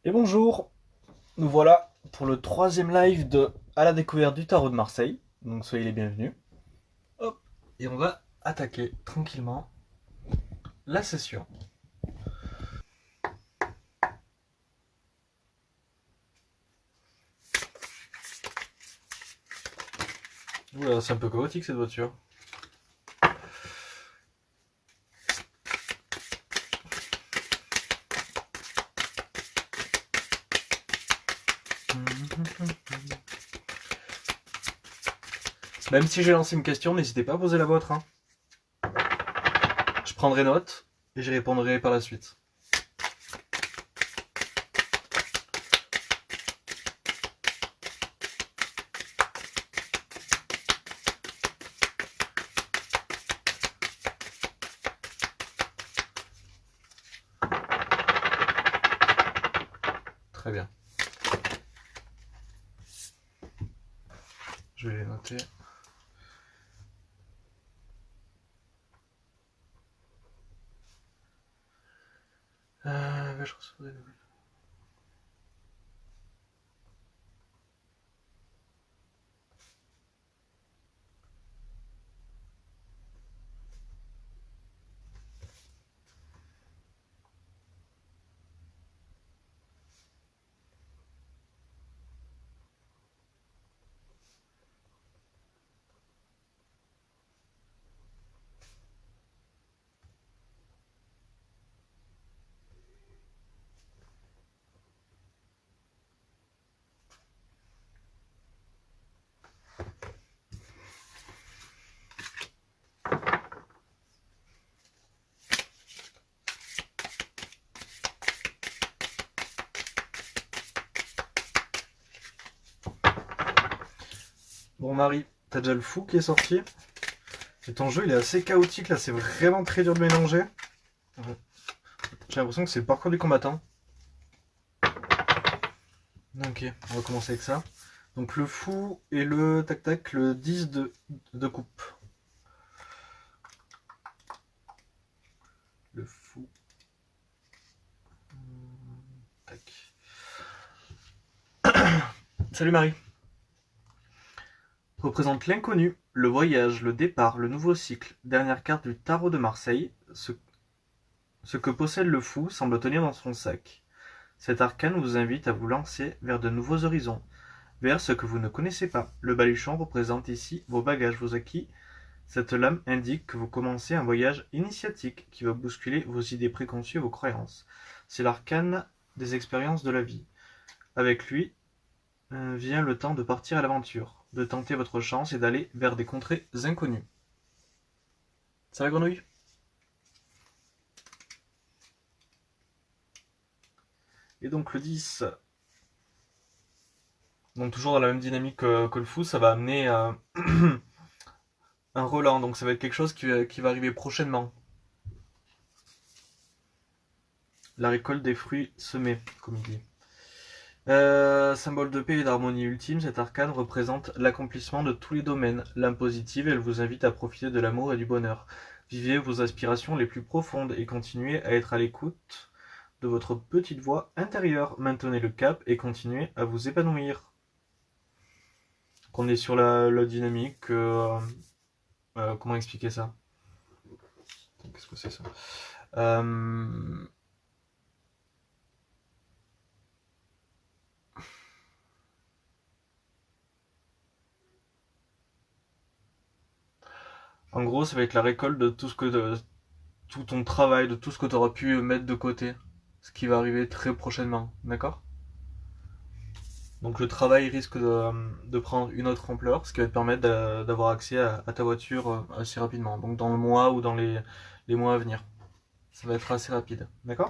Et bonjour, nous voilà pour le troisième live de À la découverte du tarot de Marseille. Donc soyez les bienvenus. Hop, et on va attaquer tranquillement la session. Oula, c'est un peu chaotique cette voiture. Même si j'ai lancé une question, n'hésitez pas à poser la vôtre, hein. Je prendrai note et j'y répondrai par la suite. Très bien. Je vais les noter. Je reçois des nouvelles. Bon Marie, t'as déjà le fou qui est sorti. Et ton jeu il est assez chaotique là, c'est vraiment très dur de mélanger. J'ai l'impression que c'est le parcours du combattant. Ok, on va commencer avec ça. Donc le fou et le tac-tac, le 10 de coupe. Le fou. Tac. Salut Marie. Représente l'inconnu, le voyage, le départ, le nouveau cycle. Dernière carte du tarot de Marseille. Ce que possède le fou semble tenir dans son sac. Cet arcane vous invite à vous lancer vers de nouveaux horizons, vers ce que vous ne connaissez pas. Le baluchon représente ici vos bagages, vos acquis. Cette lame indique que vous commencez un voyage initiatique qui va bousculer vos idées préconçues et vos croyances. C'est l'arcane des expériences de la vie. Avec lui vient le temps de partir à l'aventure, de tenter votre chance et d'aller vers des contrées inconnues. Ça va grenouille? Et donc le 10, donc toujours dans la même dynamique que le fou, ça va amener un relan, donc ça va être quelque chose qui va arriver prochainement. La récolte des fruits semés, comme il dit. Symbole de paix et d'harmonie ultime, cet arcane représente l'accomplissement de tous les domaines. L'âme positive, elle vous invite à profiter de l'amour et du bonheur. Vivez vos aspirations les plus profondes et continuez à être à l'écoute de votre petite voix intérieure. Maintenez le cap et continuez à vous épanouir. On est sur la dynamique. Comment expliquer ça? Qu'est-ce que c'est ça? euh, En gros, ça va être la récolte de tout ton travail, de tout ce que tu auras pu mettre de côté, ce qui va arriver très prochainement, d'accord? Donc le travail risque de prendre une autre ampleur, ce qui va te permettre d'avoir accès à ta voiture assez rapidement, donc dans le mois ou dans les mois à venir. Ça va être assez rapide, d'accord?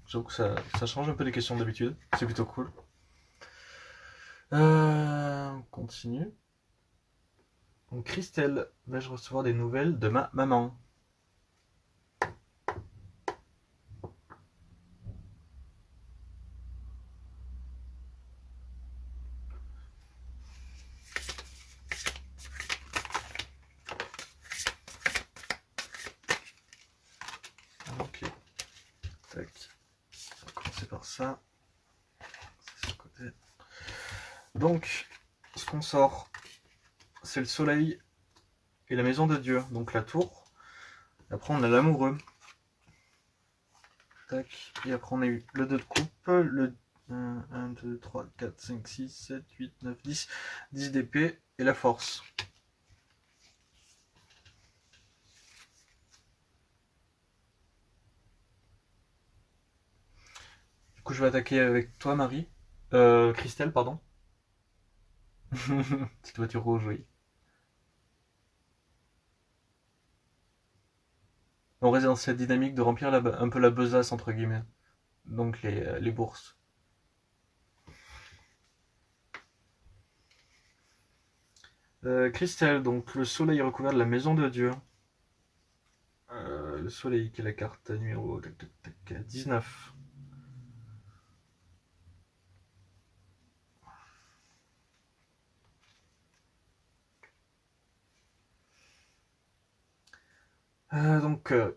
J'avoue que ça change un peu des questions d'habitude, c'est plutôt cool. On continue. Donc Christelle, vais-je recevoir des nouvelles de ma maman? ça. C'est ce côté. Donc, ce qu'on sort, c'est le soleil et la maison de Dieu, donc la tour. Après, on a l'amoureux. Tac. Et après, on a eu le 2 de coupe, le 1, 2, 3, 4, 5, 6, 7, 8, 9, 10, 10 d'épée et la force. Du coup, je vais attaquer avec toi, Marie. Christelle, pardon. Petite voiture rouge, oui. On reste dans cette dynamique de remplir un peu la besace, entre guillemets. Donc les bourses. Christelle, donc le soleil recouvert de la maison de Dieu. Le soleil, qui est la carte numéro 19.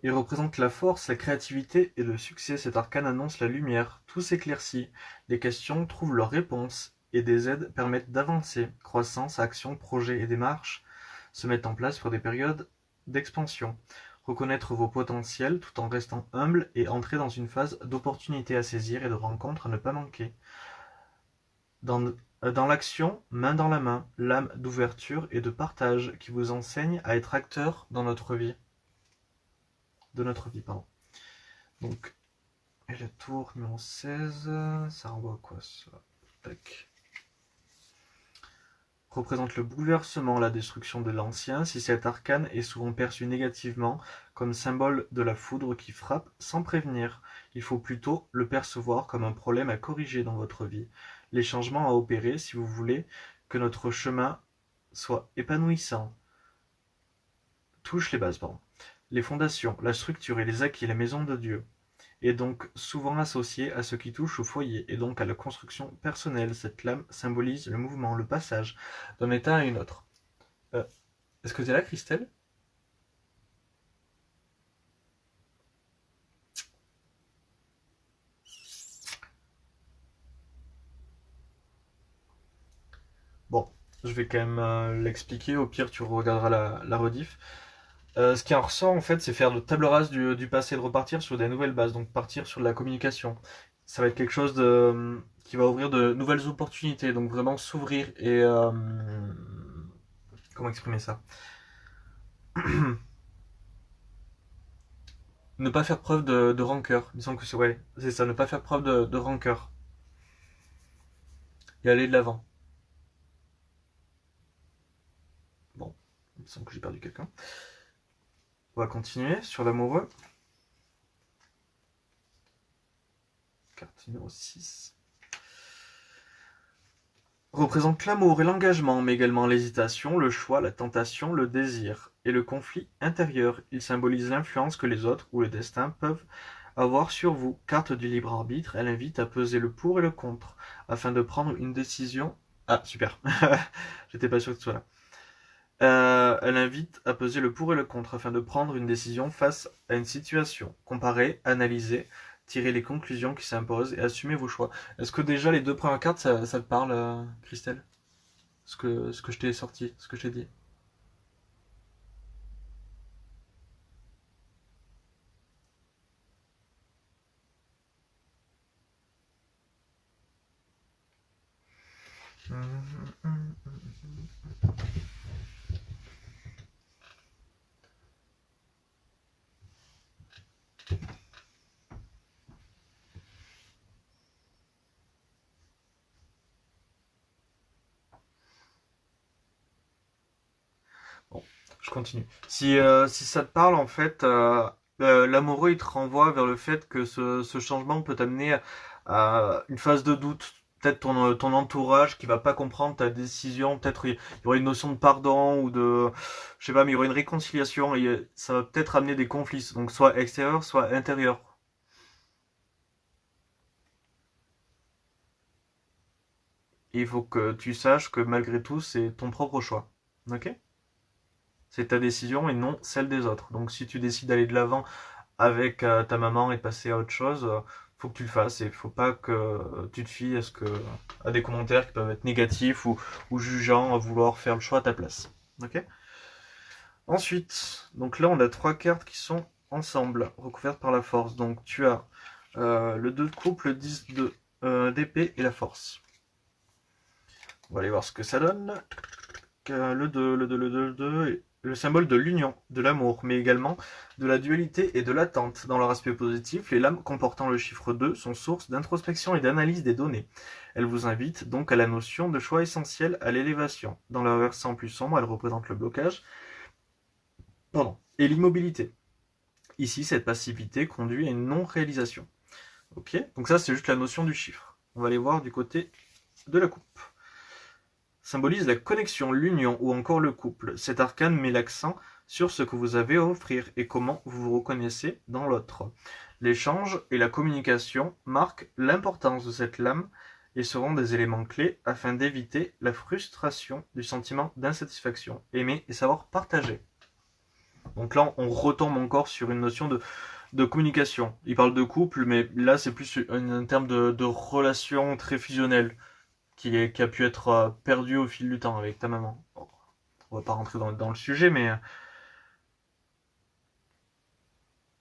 Il représente la force, la créativité et le succès. Cet arcane annonce la lumière. Tout s'éclaircit. Les questions trouvent leurs réponses et des aides permettent d'avancer. Croissance, action, projets et démarches se mettent en place pour des périodes d'expansion. Reconnaître vos potentiels tout en restant humble et entrer dans une phase d'opportunité à saisir et de rencontres à ne pas manquer. Dans l'action, main dans la main, l'âme d'ouverture et de partage qui vous enseigne à être acteur dans notre vie. De notre vie, pardon. Donc, et la tour numéro 16, ça renvoie à quoi ça? Tac. Représente le bouleversement, la destruction de l'ancien, si cet arcane est souvent perçu négativement comme symbole de la foudre qui frappe sans prévenir. Il faut plutôt le percevoir comme un problème à corriger dans votre vie. Les changements à opérer si vous voulez que notre chemin soit épanouissant. Touche les bases, pardon. Les fondations, la structure et les acquis, la maison de Dieu, est donc souvent associée à ce qui touche au foyer et donc à la construction personnelle. Cette lame symbolise le mouvement, le passage d'un état à une autre. Est-ce que tu es là, Christelle? Bon, je vais quand même l'expliquer. Au pire, tu regarderas la rediff. Ce qui en ressort, en fait, c'est faire de table rase du passé et de repartir sur des nouvelles bases, donc partir sur de la communication. Ça va être quelque chose qui va ouvrir de nouvelles opportunités, donc vraiment s'ouvrir et... comment exprimer ça? Ne pas faire preuve de rancœur. Il me semble que c'est ouais, c'est ça, ne pas faire preuve de rancœur. Et aller de l'avant. Bon, il me semble que j'ai perdu quelqu'un. On va continuer sur l'amoureux. Carte numéro 6. Représente l'amour et l'engagement, mais également l'hésitation, le choix, la tentation, le désir et le conflit intérieur. Il symbolise l'influence que les autres ou le destin peuvent avoir sur vous. Carte du libre arbitre, elle invite à peser le pour et le contre afin de prendre une décision. Ah, super. J'étais pas sûr que tu sois là. Elle invite à peser le pour et le contre afin de prendre une décision face à une situation. Comparer, analyser, tirer les conclusions qui s'imposent et assumer vos choix. Est-ce que déjà les deux premières cartes, ça te parle, Christelle? Ce que je t'ai sorti, ce que je t'ai dit. Bon, je continue. Si ça te parle, en fait, l'amoureux, il te renvoie vers le fait que ce changement peut t'amener à une phase de doute. Peut-être ton entourage qui va pas comprendre ta décision. Peut-être il y aura une notion de pardon ou de, je sais pas, mais il y aura une réconciliation et ça va peut-être amener des conflits. Donc soit extérieur, soit intérieur. Et il faut que tu saches que malgré tout, c'est ton propre choix. Ok? C'est ta décision et non celle des autres. Donc si tu décides d'aller de l'avant avec ta maman et de passer à autre chose, faut que tu le fasses et faut pas que tu te fies à des commentaires qui peuvent être négatifs ou jugeants à vouloir faire le choix à ta place. Ok. Ensuite, donc là on a 3 cartes qui sont ensemble, recouvertes par la force. Donc tu as le 2 de coupe, le 10 d'épée et la force. On va aller voir ce que ça donne. Le 2, le 2, le symbole de l'union, de l'amour, mais également de la dualité et de l'attente. Dans leur aspect positif, les lames comportant le chiffre 2 sont source d'introspection et d'analyse des données. Elles vous invitent donc à la notion de choix essentiel à l'élévation. Dans leur versant plus sombre, elles représentent le blocage et l'immobilité. Ici, cette passivité conduit à une non-réalisation. Ok, donc ça c'est juste la notion du chiffre. On va aller voir du côté de la coupe. Symbolise la connexion, l'union ou encore le couple. Cet arcane met l'accent sur ce que vous avez à offrir et comment vous vous reconnaissez dans l'autre. L'échange et la communication marquent l'importance de cette lame et seront des éléments clés afin d'éviter la frustration du sentiment d'insatisfaction. Aimer et savoir partager. Donc là, on retombe encore sur une notion de communication. Il parle de couple, mais là, c'est plus un terme de relation très fusionnelle qui a pu être perdu au fil du temps avec ta maman. Bon, on va pas rentrer dans le sujet, mais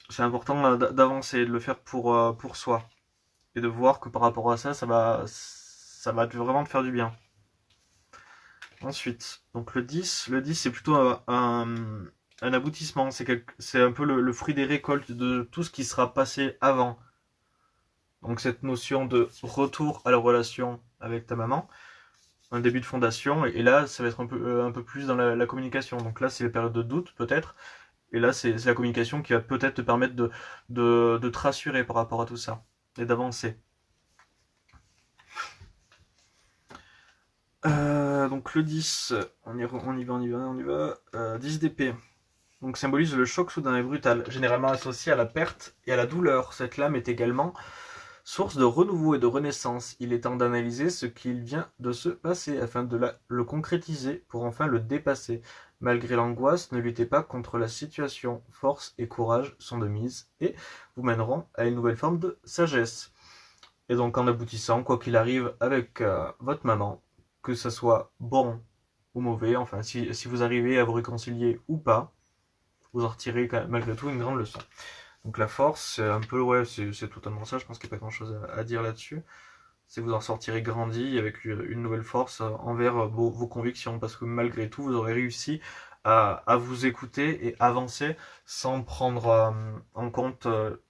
c'est important d'avancer, de le faire pour soi. Et de voir que par rapport à ça, ça va vraiment te faire du bien. Ensuite, donc le 10 c'est plutôt un aboutissement. C'est un peu le fruit des récoltes de tout ce qui sera passé avant. Donc cette notion de retour à la relation avec ta maman, un début de fondation, et là ça va être un peu plus dans la communication. Donc là c'est les périodes de doute peut-être, et là c'est la communication qui va peut-être te permettre de te rassurer par rapport à tout ça, et d'avancer. Donc le 10, on y va. 10 d'épée. Donc symbolise le choc soudain et brutal, généralement associé à la perte et à la douleur. Cette lame est également source de renouveau et de renaissance. Il est temps d'analyser ce qu'il vient de se passer afin de le concrétiser pour enfin le dépasser. Malgré l'angoisse, ne luttez pas contre la situation. Force et courage sont de mise et vous mèneront à une nouvelle forme de sagesse. Et donc en aboutissant, quoi qu'il arrive avec votre maman, que ce soit bon ou mauvais, enfin si vous arrivez à vous réconcilier ou pas, vous en retirez malgré tout une grande leçon. Donc la force, c'est un peu, ouais, c'est totalement ça, je pense qu'il n'y a pas grand chose à dire là-dessus. C'est que vous en sortirez grandi avec une nouvelle force envers vos convictions, parce que malgré tout, vous aurez réussi à vous écouter et avancer sans prendre en compte,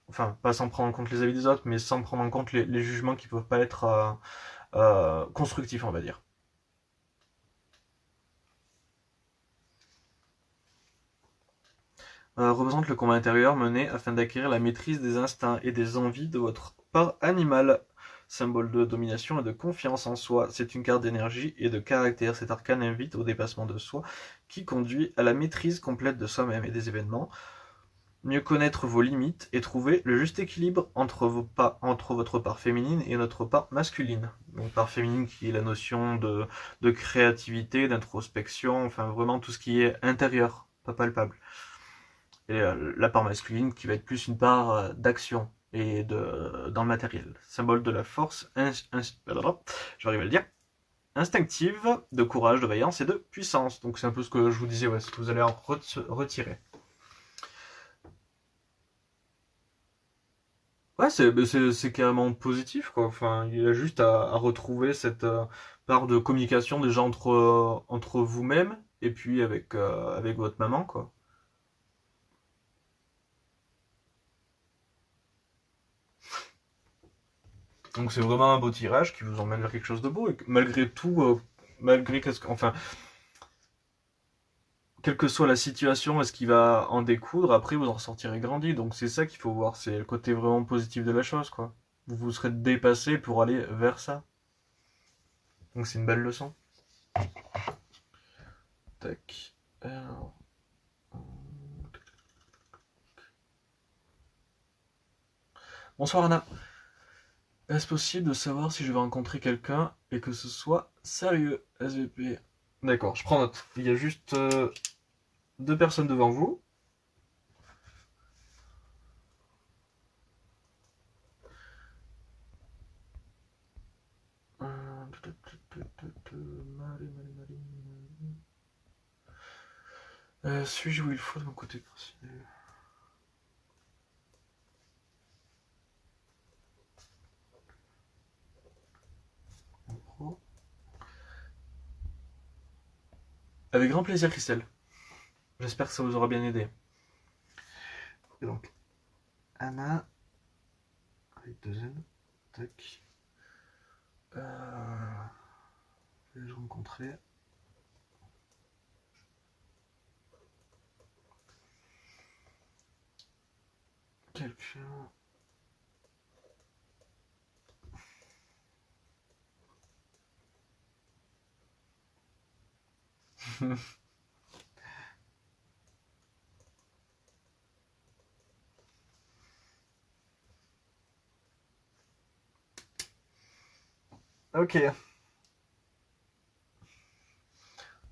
enfin pas sans prendre en compte les avis des autres, mais sans prendre en compte les jugements qui peuvent pas être constructifs, on va dire. Représente le combat intérieur mené afin d'acquérir la maîtrise des instincts et des envies de votre part animale. Symbole de domination et de confiance en soi. C'est une carte d'énergie et de caractère. Cet arcane invite au dépassement de soi qui conduit à la maîtrise complète de soi-même et des événements. Mieux connaître vos limites et trouver le juste équilibre entre votre part féminine et notre part masculine. Donc part féminine qui est la notion de créativité, d'introspection, enfin vraiment tout ce qui est intérieur, pas palpable. Et la part masculine qui va être plus une part d'action et dans le matériel. Symbole de la force, j'arrive à le dire, instinctive, de courage, de vaillance et de puissance. Donc c'est un peu ce que je vous disais, ouais, ce que vous allez en retirer. Ouais, c'est carrément positif, quoi. Enfin, il y a juste à retrouver cette part de communication déjà entre vous-même et puis avec votre maman, quoi. Donc c'est vraiment un beau tirage qui vous emmène vers quelque chose de beau. Et malgré tout, enfin, quelle que soit la situation et ce qui va en découdre, après vous en ressortirez grandi. Donc c'est ça qu'il faut voir, c'est le côté vraiment positif de la chose, quoi. Vous vous serez dépassé pour aller vers ça. Donc c'est une belle leçon. Tac. Alors... Bonsoir Anna. Est-ce possible de savoir si je vais rencontrer quelqu'un et que ce soit sérieux, SVP? D'accord, je prends note. Il y a juste 2 personnes devant vous. Suis-je où il faut de mon côté personnel? Avec grand plaisir, Christelle. J'espère que ça vous aura bien aidé. Et donc, Anna, avec 2 N, tac. Vais-je rencontrer quelqu'un? Ok.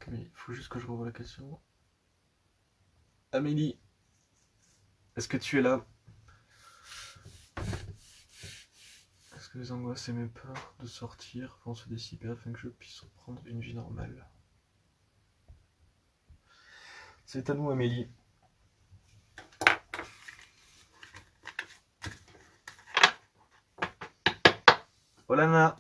Mais il faut juste que je revoie la question. Amélie, est-ce que tu es là? Est-ce que les angoisses et mes peurs de sortir vont se dissiper afin que je puisse reprendre une vie normale? C'est à nous, Amélie. Olana.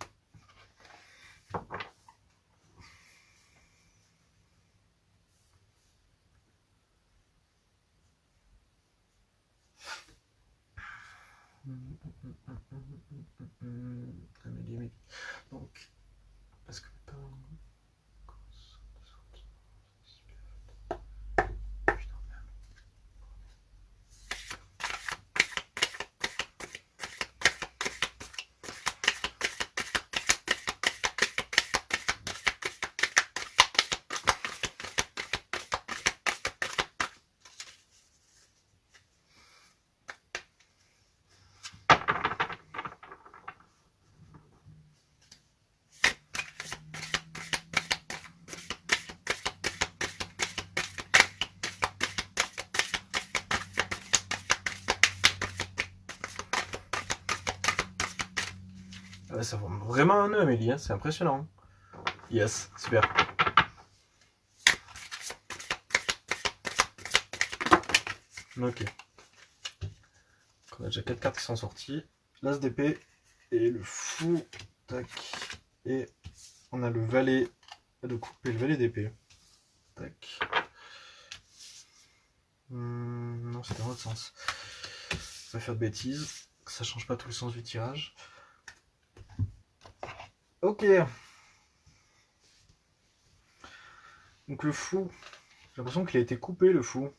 Amélie. Donc, est-ce que mes peurs... Ça forme vraiment un nœud, Amélie, hein, c'est impressionnant. Yes, super. Ok. On a déjà 4 cartes qui sont sorties. L'As d'épée et le fou. Tac. Et on a le valet de coupe et le valet d'épée. Tac. Non, c'est dans l'autre sens. On va faire de bêtises. Ça change pas tout le sens du tirage. Ok. Donc le fou. J'ai l'impression qu'il a été coupé, le fou.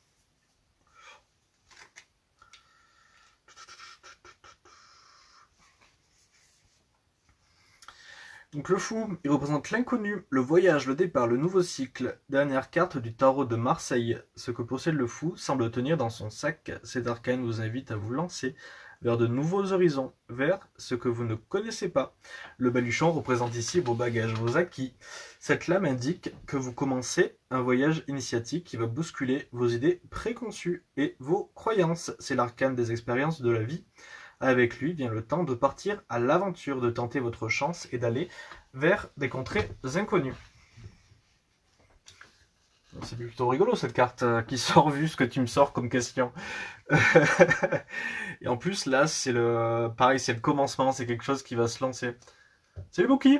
Donc le fou, il représente l'inconnu, le voyage, le départ, le nouveau cycle. Dernière carte du tarot de Marseille. Ce que possède le fou semble tenir dans son sac. Cet arcane vous invite à vous lancer vers de nouveaux horizons, vers ce que vous ne connaissez pas. Le baluchon représente ici vos bagages, vos acquis. Cette lame indique que vous commencez un voyage initiatique qui va bousculer vos idées préconçues et vos croyances. C'est l'arcane des expériences de la vie. Avec lui vient le temps de partir à l'aventure, de tenter votre chance et d'aller vers des contrées inconnues. C'est plutôt rigolo cette carte qui sort vu ce que tu me sors comme question. Et en plus là c'est le pareil, c'est le commencement, c'est quelque chose qui va se lancer. Salut Bouki.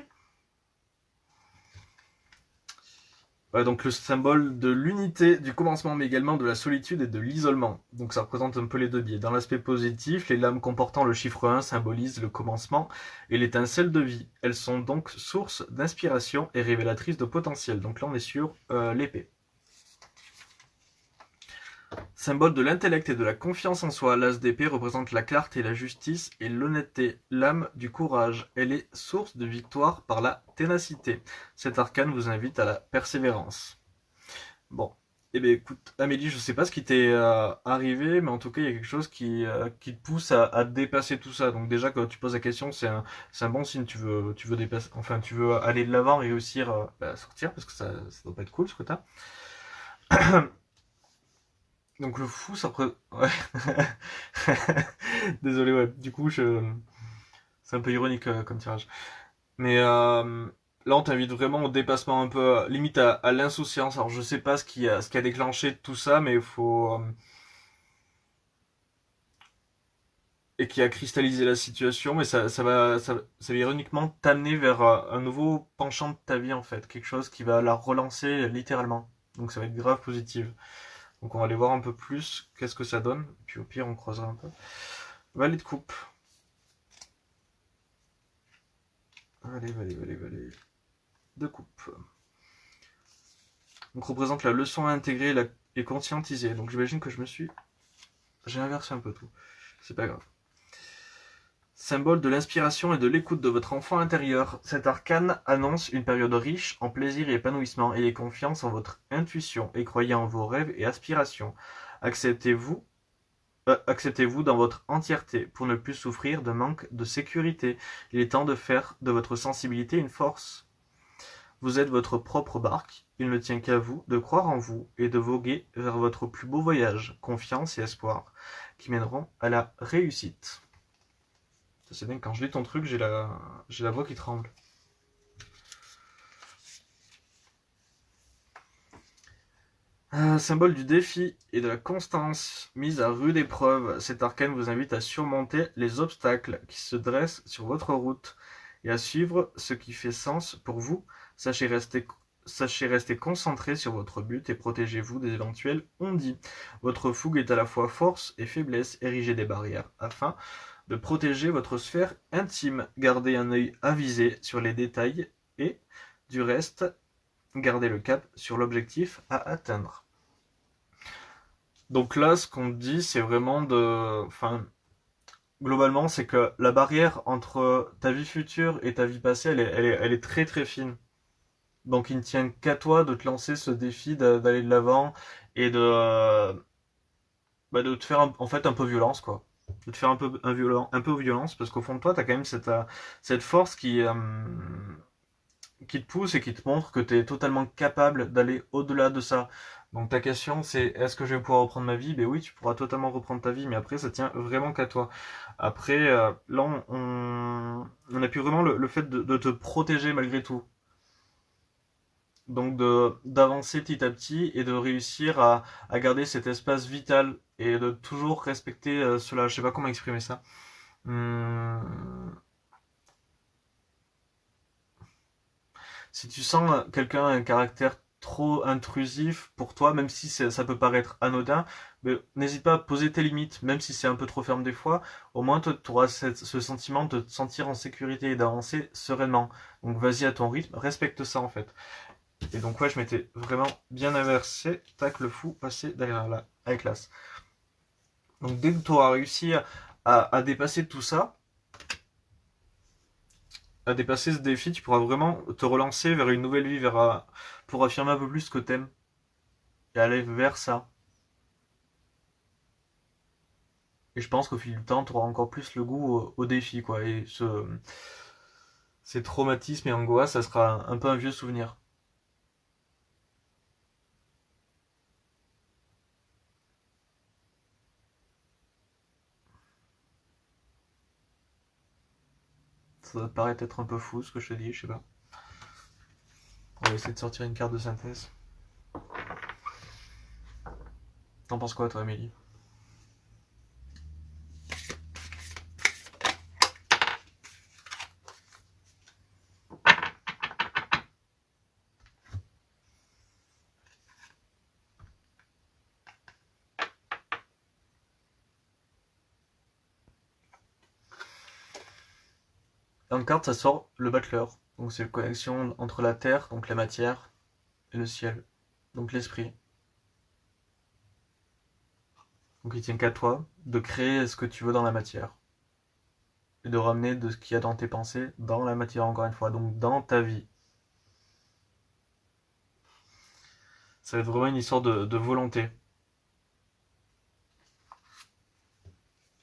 Donc le symbole de l'unité, du commencement, mais également de la solitude et de l'isolement. Donc ça représente un peu les deux biais. Dans l'aspect positif, les lames comportant le chiffre 1 symbolisent le commencement et l'étincelle de vie. Elles sont donc source d'inspiration et révélatrices de potentiel. Donc là on est sur l'épée. Symbole de l'intellect et de la confiance en soi, l'as d'épée représente la clarté, la justice et l'honnêteté, l'âme du courage. Elle est source de victoire par la ténacité. Cet arcane vous invite à la persévérance. Bon, eh bien écoute, Amélie, je sais pas ce qui t'est arrivé, mais en tout cas, il y a quelque chose qui te pousse à dépasser tout ça. Donc déjà, quand tu poses la question, c'est un bon signe. Tu veux dépasser, enfin, tu veux aller de l'avant, réussir à sortir, parce que ça doit pas être cool ce que t'as. Donc le fou, ça ouais. Désolé, ouais. Du coup, c'est un peu ironique comme tirage. Mais là, on t'invite vraiment au dépassement un peu, limite à l'insouciance. Alors, je sais pas ce qui a déclenché tout ça, mais il faut, et qui a cristallisé la situation, mais ça va ironiquement t'amener vers un nouveau penchant de ta vie, en fait. Quelque chose qui va la relancer littéralement. Donc, ça va être grave positif. Donc, on va aller voir un peu plus qu'est-ce que ça donne. Puis, au pire, on creusera un peu. Valet de coupe. Valet de coupe. Donc représente la leçon à intégrer et conscientiser. Donc j'imagine que j'ai inversé un peu tout. C'est pas grave. Symbole de l'inspiration et de l'écoute de votre enfant intérieur, cet arcane annonce une période riche en plaisir et épanouissement. Ayez confiance en votre intuition et croyez en vos rêves et aspirations. Acceptez-vous acceptez-vous dans votre entièreté pour ne plus souffrir de manque de sécurité. Il est temps de faire de votre sensibilité une force. Vous êtes votre propre barque, il ne tient qu'à vous de croire en vous et de voguer vers votre plus beau voyage, confiance et espoir, qui mèneront à la réussite. Ça c'est bien, quand je lis ton truc, j'ai la voix qui tremble. Symbole du défi et de la constance, mise à rude épreuve, cet arcane vous invite à surmonter les obstacles qui se dressent sur votre route et à suivre ce qui fait sens pour vous. Sachez rester concentré sur votre but et protégez-vous des éventuels ondits. Votre fougue est à la fois force et faiblesse, érigez des barrières afin de protéger votre sphère intime. Gardez un œil avisé sur les détails et, du reste, gardez le cap sur l'objectif à atteindre. Donc là, ce qu'on dit, c'est vraiment enfin, globalement, c'est que la barrière entre ta vie future et ta vie passée, elle est très très fine. Donc il ne tient qu'à toi de te lancer ce défi d'aller de l'avant et de te faire en fait un peu violence, quoi. De te faire un peu violence, parce qu'au fond de toi, t'as quand même cette force qui te pousse et qui te montre que tu es totalement capable d'aller au-delà de ça. Donc ta question c'est est-ce que je vais pouvoir reprendre ma vie? Ben oui, tu pourras totalement reprendre ta vie, mais après ça tient vraiment qu'à toi. Après, là on appuie vraiment le fait de te protéger malgré tout. Donc d'avancer petit à petit et de réussir à garder cet espace vital et de toujours respecter cela. Je sais pas comment exprimer ça. Hum, Si tu sens quelqu'un a un caractère trop intrusif pour toi, même si ça peut paraître anodin, mais n'hésite pas à poser tes limites, même si c'est un peu trop ferme des fois, au moins tu auras ce sentiment de te sentir en sécurité et d'avancer sereinement. Donc vas-y à ton rythme, respecte ça en fait. Et donc ouais, je m'étais vraiment bien inversé, tac le fou passé derrière la classe. Donc dès que tu auras réussi à dépasser tout ça, à dépasser ce défi, tu pourras vraiment te relancer vers une nouvelle vie, pour affirmer un peu plus ce que t'aimes et aller vers ça. Et je pense qu'au fil du temps, tu auras encore plus le goût au défi, quoi. Et ces traumatismes et angoisses, ça sera un peu un vieux souvenir. Ça doit te paraître être un peu fou ce que je te dis, je sais pas. On va essayer de sortir une carte de synthèse. T'en penses quoi, toi, Amélie? Dans une carte, ça sort le battleur. Donc c'est la connexion entre la terre, donc la matière, et le ciel. Donc l'esprit. Donc il tient qu'à toi de créer ce que tu veux dans la matière. Et de ramener de ce qu'il y a dans tes pensées dans la matière, encore une fois. Donc dans ta vie. Ça va être vraiment une histoire de volonté.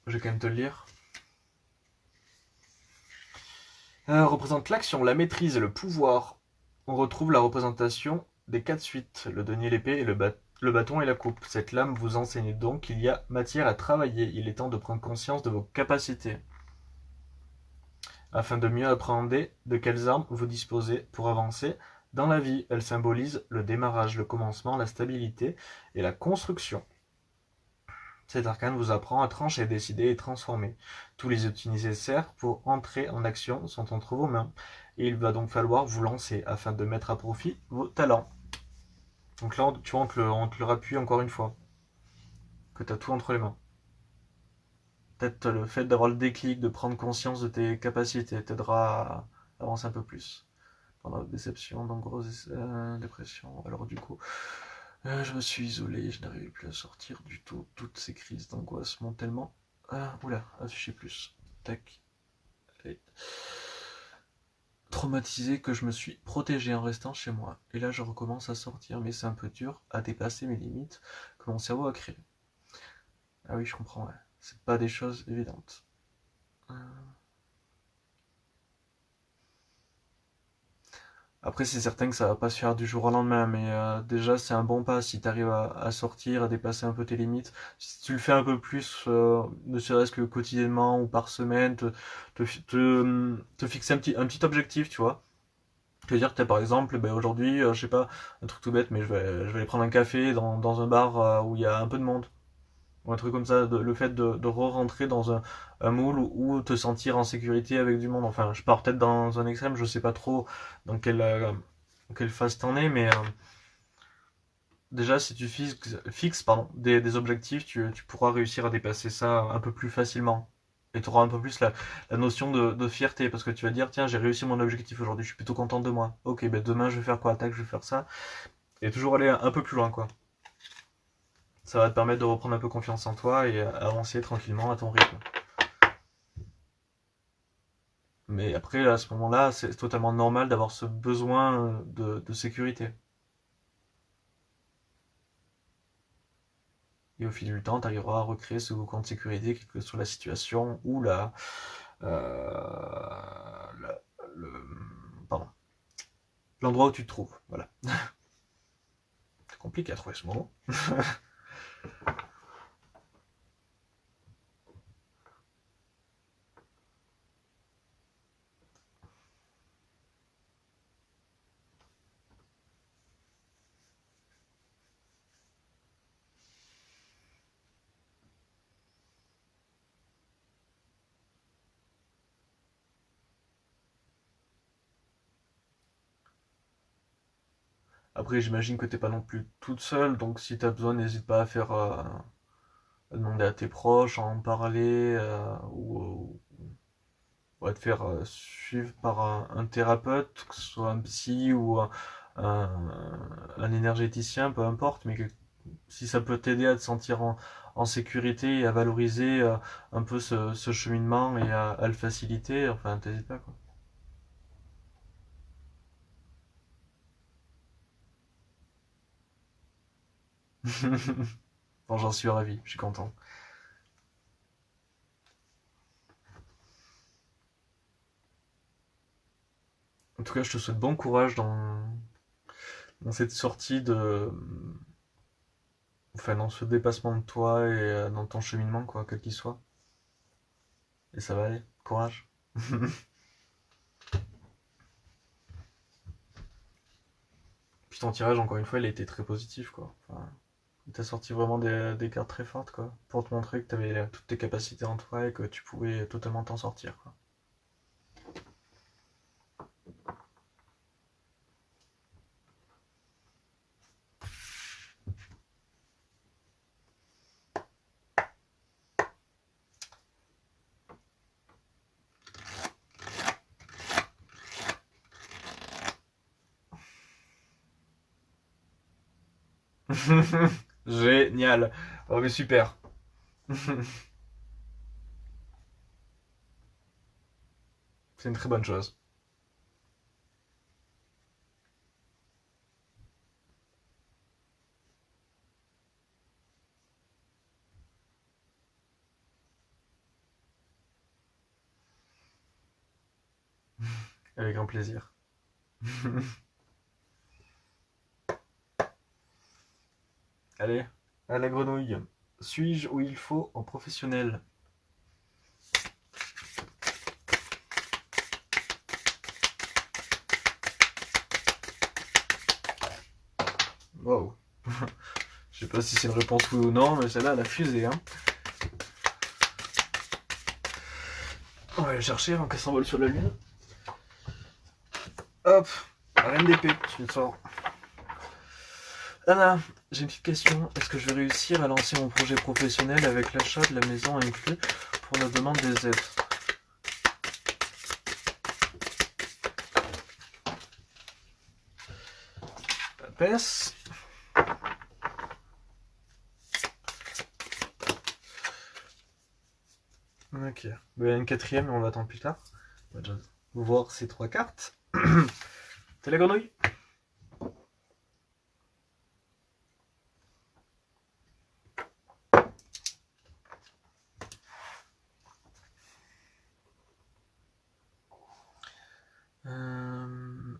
Je vais quand même te le lire. Représente l'action, la maîtrise et le pouvoir. On retrouve la représentation des quatre suites, le denier, l'épée et le bâton et la coupe. Cette lame vous enseigne donc qu'il y a matière à travailler. Il est temps de prendre conscience de vos capacités. afin de mieux appréhender de quelles armes vous disposez pour avancer dans la vie. Elle symbolise le démarrage, le commencement, la stabilité et la construction. Cet arcane vous apprend à trancher, décider et transformer. Tous les outils nécessaires pour entrer en action sont entre vos mains. Et il va donc falloir vous lancer afin de mettre à profit vos talents. Donc là, tu vois, on te le rappuie encore une fois. Que tu as tout entre les mains. Peut-être le fait d'avoir le déclic, de prendre conscience de tes capacités, t'aidera à avancer un peu plus. Pendant la déception, donc grosse dépression. Alors du coup, je me suis isolé, je n'arrivais plus à sortir du tout. Toutes ces crises d'angoisse m'ont tellement... oula, afficher plus. Tac. Allez. Traumatisé que je me suis protégé en restant chez moi. Et là, je recommence à sortir, mais c'est un peu dur à dépasser mes limites que mon cerveau a créées. Ah oui, je comprends, ouais. C'est pas des choses évidentes. Après, c'est certain que ça va pas se faire du jour au lendemain, mais déjà, c'est un bon pas si tu arrives à sortir, à dépasser un peu tes limites. Si tu le fais un peu plus, ne serait-ce que quotidiennement ou par semaine, te fixer un petit objectif, tu vois. Te dire que t'as par exemple, ben aujourd'hui, je sais pas, un truc tout bête, mais je vais aller prendre un café dans un bar où il y a un peu de monde. Ou un truc comme ça, le fait de re-rentrer dans un moule ou te sentir en sécurité avec du monde. Enfin, je pars peut-être dans un extrême, je sais pas trop dans quelle phase t'en es, mais déjà si tu fixes pardon, des objectifs, tu pourras réussir à dépasser ça un peu plus facilement. Et tu auras un peu plus la notion de fierté, parce que tu vas dire, tiens, j'ai réussi mon objectif aujourd'hui, je suis plutôt content de moi. Ok, ben demain je vais faire quoi? Tac, je vais faire ça. Et toujours aller un peu plus loin, quoi. Ça va te permettre de reprendre un peu confiance en toi et avancer tranquillement à ton rythme. Mais après, à ce moment-là, c'est totalement normal d'avoir ce besoin de sécurité. Et au fil du temps, tu arriveras à recréer ce cocon de sécurité, quelle que soit la situation ou la- le, pardon, l'endroit où tu te trouves. Voilà. C'est compliqué à trouver ce mot. Après, j'imagine que t'es pas non plus toute seule, donc si t'as besoin, n'hésite pas à demander à tes proches, à en parler, ou à te faire suivre par un thérapeute, que ce soit un psy ou un énergéticien, peu importe, mais si ça peut t'aider à te sentir en sécurité et à valoriser un peu ce cheminement et à le faciliter, enfin, t'hésites pas, quoi. Bon, j'en suis ravi, je suis content. En tout cas, je te souhaite bon courage dans cette sortie enfin, dans ce dépassement de toi et dans ton cheminement, quoi, quel qu'il soit. Et ça va aller. Courage. Puis ton tirage, encore une fois, il a été très positif, quoi. Enfin, il t'a sorti vraiment des cartes très fortes, quoi. Pour te montrer que tu avais toutes tes capacités en toi et que tu pouvais totalement t'en sortir, quoi. Génial. Oh, mais super. C'est une très bonne chose. Avec grand plaisir. Allez, à la grenouille. Suis-je où il faut en professionnel? Waouh. Je sais pas si c'est une réponse oui ou non, mais celle-là, elle a fusé. Hein. On va aller chercher avant qu'elle s'envole sur la lune. Hop, la reine d'épée, tu le sors. Anna, j'ai une petite question. Est-ce que je vais réussir à lancer mon projet professionnel avec l'achat de la maison inclus pour la demande des aides? Papesse. Ok. Il y a une quatrième, mais on va attendre plus tard. On va déjà voir ces 3 cartes. T'es la grenouille? Euh...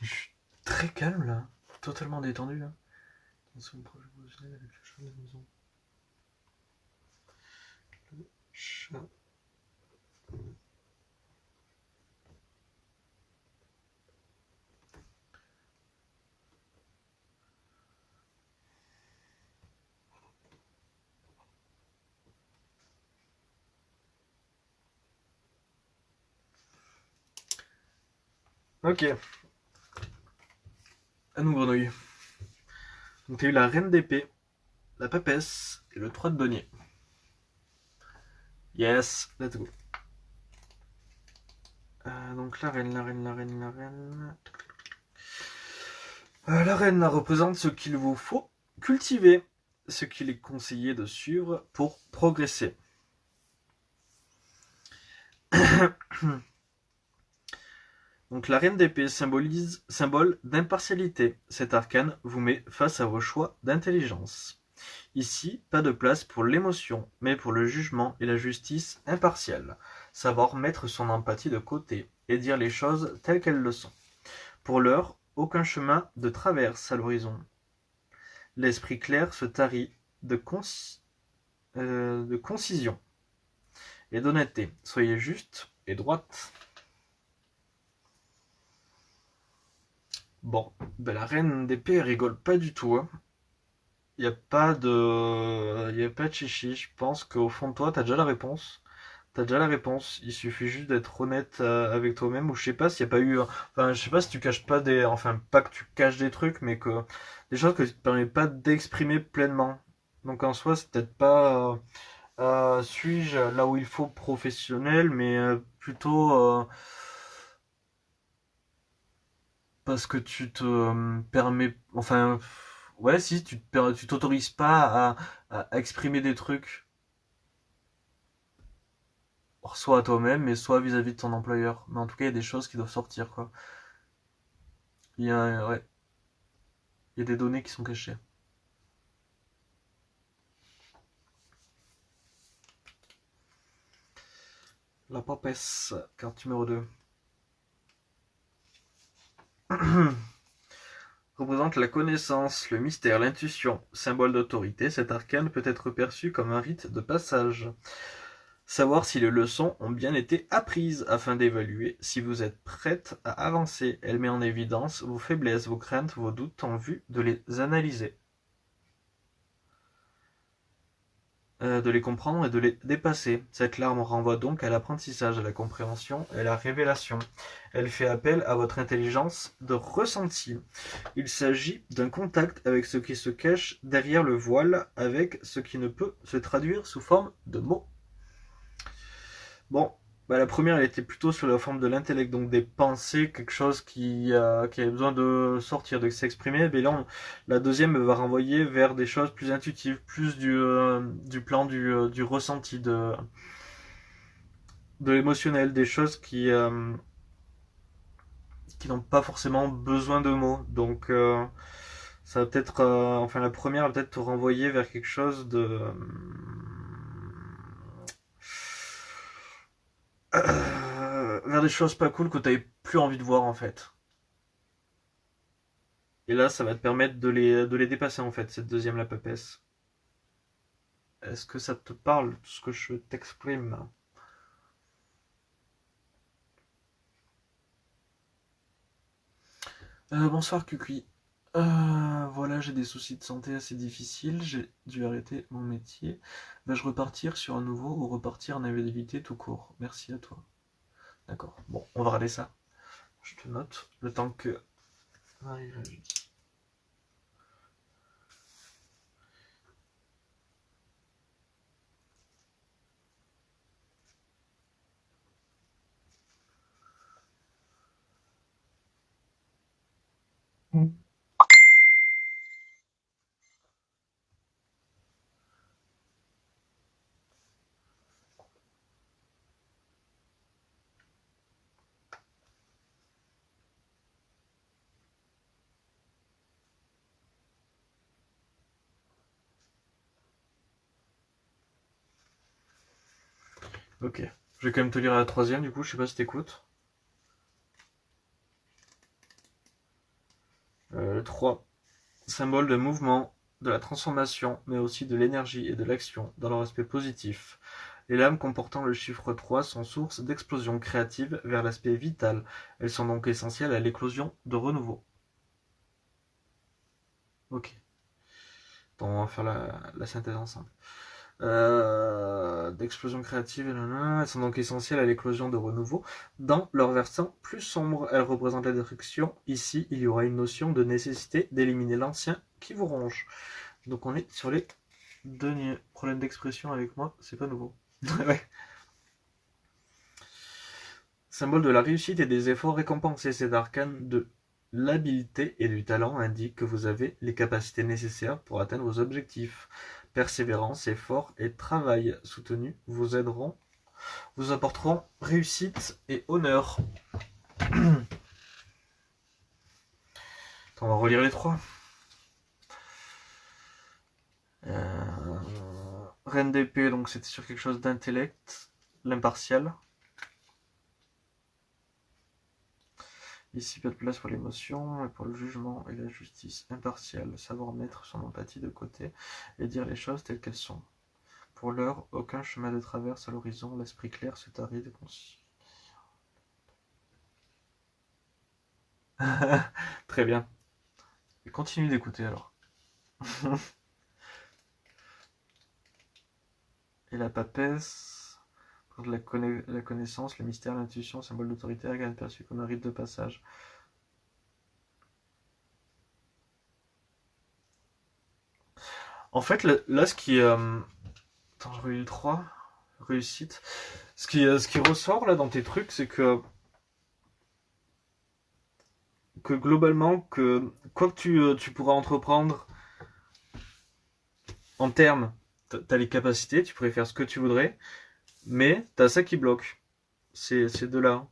Je suis très calme là, totalement détendu là. Attention, le projet professionnel avec le chat de la maison. Le chat. Ok. À nous grenouille. Donc t'as eu la reine d'épée, la papesse et le 3 de denier. Yes, let's go. Donc la reine. La reine représente ce qu'il vous faut cultiver, ce qu'il est conseillé de suivre pour progresser. Donc la reine d'épée symbole d'impartialité. Cet arcane vous met face à vos choix d'intelligence. Ici, pas de place pour l'émotion, mais pour le jugement et la justice impartiale. Savoir mettre son empathie de côté et dire les choses telles qu'elles le sont. Pour l'heure, aucun chemin de traverse à l'horizon. L'esprit clair se tarit de concision et d'honnêteté. Soyez juste et droite. Bon, ben la reine d'épée rigole pas du tout. Hein. Il n'y a pas de chichi. Je pense qu'au fond de toi, t'as déjà la réponse. T'as déjà la réponse. Il suffit juste d'être honnête avec toi-même. Ou je sais pas s'il n'y a pas eu. Enfin, je sais pas si tu caches pas des. Enfin, pas que tu caches des trucs, mais que des choses que tu te permets pas d'exprimer pleinement. Donc en soi, c'est peut-être pas. Suis-je là où il faut professionnel, mais plutôt parce que tu te permets. Enfin, ouais, si tu t'autorises pas à exprimer des trucs, soit à toi-même, mais soit vis-à-vis de ton employeur. Mais en tout cas, il y a des choses qui doivent sortir, quoi. Ouais, il y a des données qui sont cachées. La papesse, carte numéro 2. Représente la connaissance, le mystère, l'intuition. Symbole d'autorité, cet arcane peut être perçu comme un rite de passage. Savoir si les leçons ont bien été apprises afin d'évaluer si vous êtes prête à avancer. Elle met en évidence vos faiblesses, vos craintes, vos doutes en vue de les analyser. De les comprendre et de les dépasser. Cette larme renvoie donc à l'apprentissage, à la compréhension et à la révélation. Elle fait appel à votre intelligence de ressenti. Il s'agit d'un contact avec ce qui se cache derrière le voile, avec ce qui ne peut se traduire sous forme de mots. Bon, bah la première, elle était plutôt sur la forme de l'intellect, donc des pensées, quelque chose qui avait besoin de sortir, de s'exprimer. Mais là, la deuxième va renvoyer vers des choses plus intuitives, plus du plan du ressenti, de l'émotionnel, des choses qui n'ont pas forcément besoin de mots. Donc, ça va peut-être, enfin, la première va peut-être te renvoyer vers quelque chose vers des choses pas cool que t'avais plus envie de voir en fait. Et là, ça va te permettre de les dépasser en fait, cette deuxième la papesse. Est-ce que ça te parle, tout ce que je t'exprime? Bonsoir Cucuy. Voilà, j'ai des soucis de santé assez difficiles, j'ai dû arrêter mon métier. Vais-je repartir sur un nouveau ou repartir en invalidité tout court? Merci à toi. D'accord, bon, on va regarder ça. Je te note le temps que... Ok, je vais quand même te lire la troisième du coup, je sais pas si t'écoutes. 3. Symbole de mouvement, de la transformation, mais aussi de l'énergie et de l'action, dans leur aspect positif. Les lames comportant le chiffre 3 sont source d'explosion créative vers l'aspect vital. Elles sont donc essentielles à l'éclosion de renouveau. Ok. Donc on va faire la synthèse ensemble. D'explosion créative, elles sont donc essentielles à l'éclosion de renouveau. Dans leur versant plus sombre, elles représentent la destruction. Ici, il y aura une notion de nécessité d'éliminer l'ancien qui vous ronge. Donc on est sur les deniers. Problème d'expression avec moi, c'est pas nouveau. Ouais. Symbole de la réussite et des efforts récompensés, cet arcane de l'habileté et du talent indique que vous avez les capacités nécessaires pour atteindre vos objectifs. Persévérance, effort et travail soutenu vous apporteront réussite et honneur. On va relire les trois. Reine d'épée, donc c'était sur quelque chose d'intellect, l'impartial. Ici, pas de place pour l'émotion, mais pour le jugement et la justice. Impartial, savoir mettre son empathie de côté et dire les choses telles qu'elles sont. Pour l'heure, aucun chemin de traverse à l'horizon, l'esprit clair se tarit de conscience. Très bien. Continue d'écouter alors. Et la papesse, pour la connaissance, le mystère, l'intuition, symbole d'autorité, regarde perçu comme un rite de passage. En fait, là ce qui... Attends, je relis le 3. Réussite. Ce qui ressort là dans tes trucs, c'est que globalement, quoi que tu pourras entreprendre en termes, t'as les capacités, tu pourrais faire ce que tu voudrais, mais t'as ça qui bloque. C'est de là.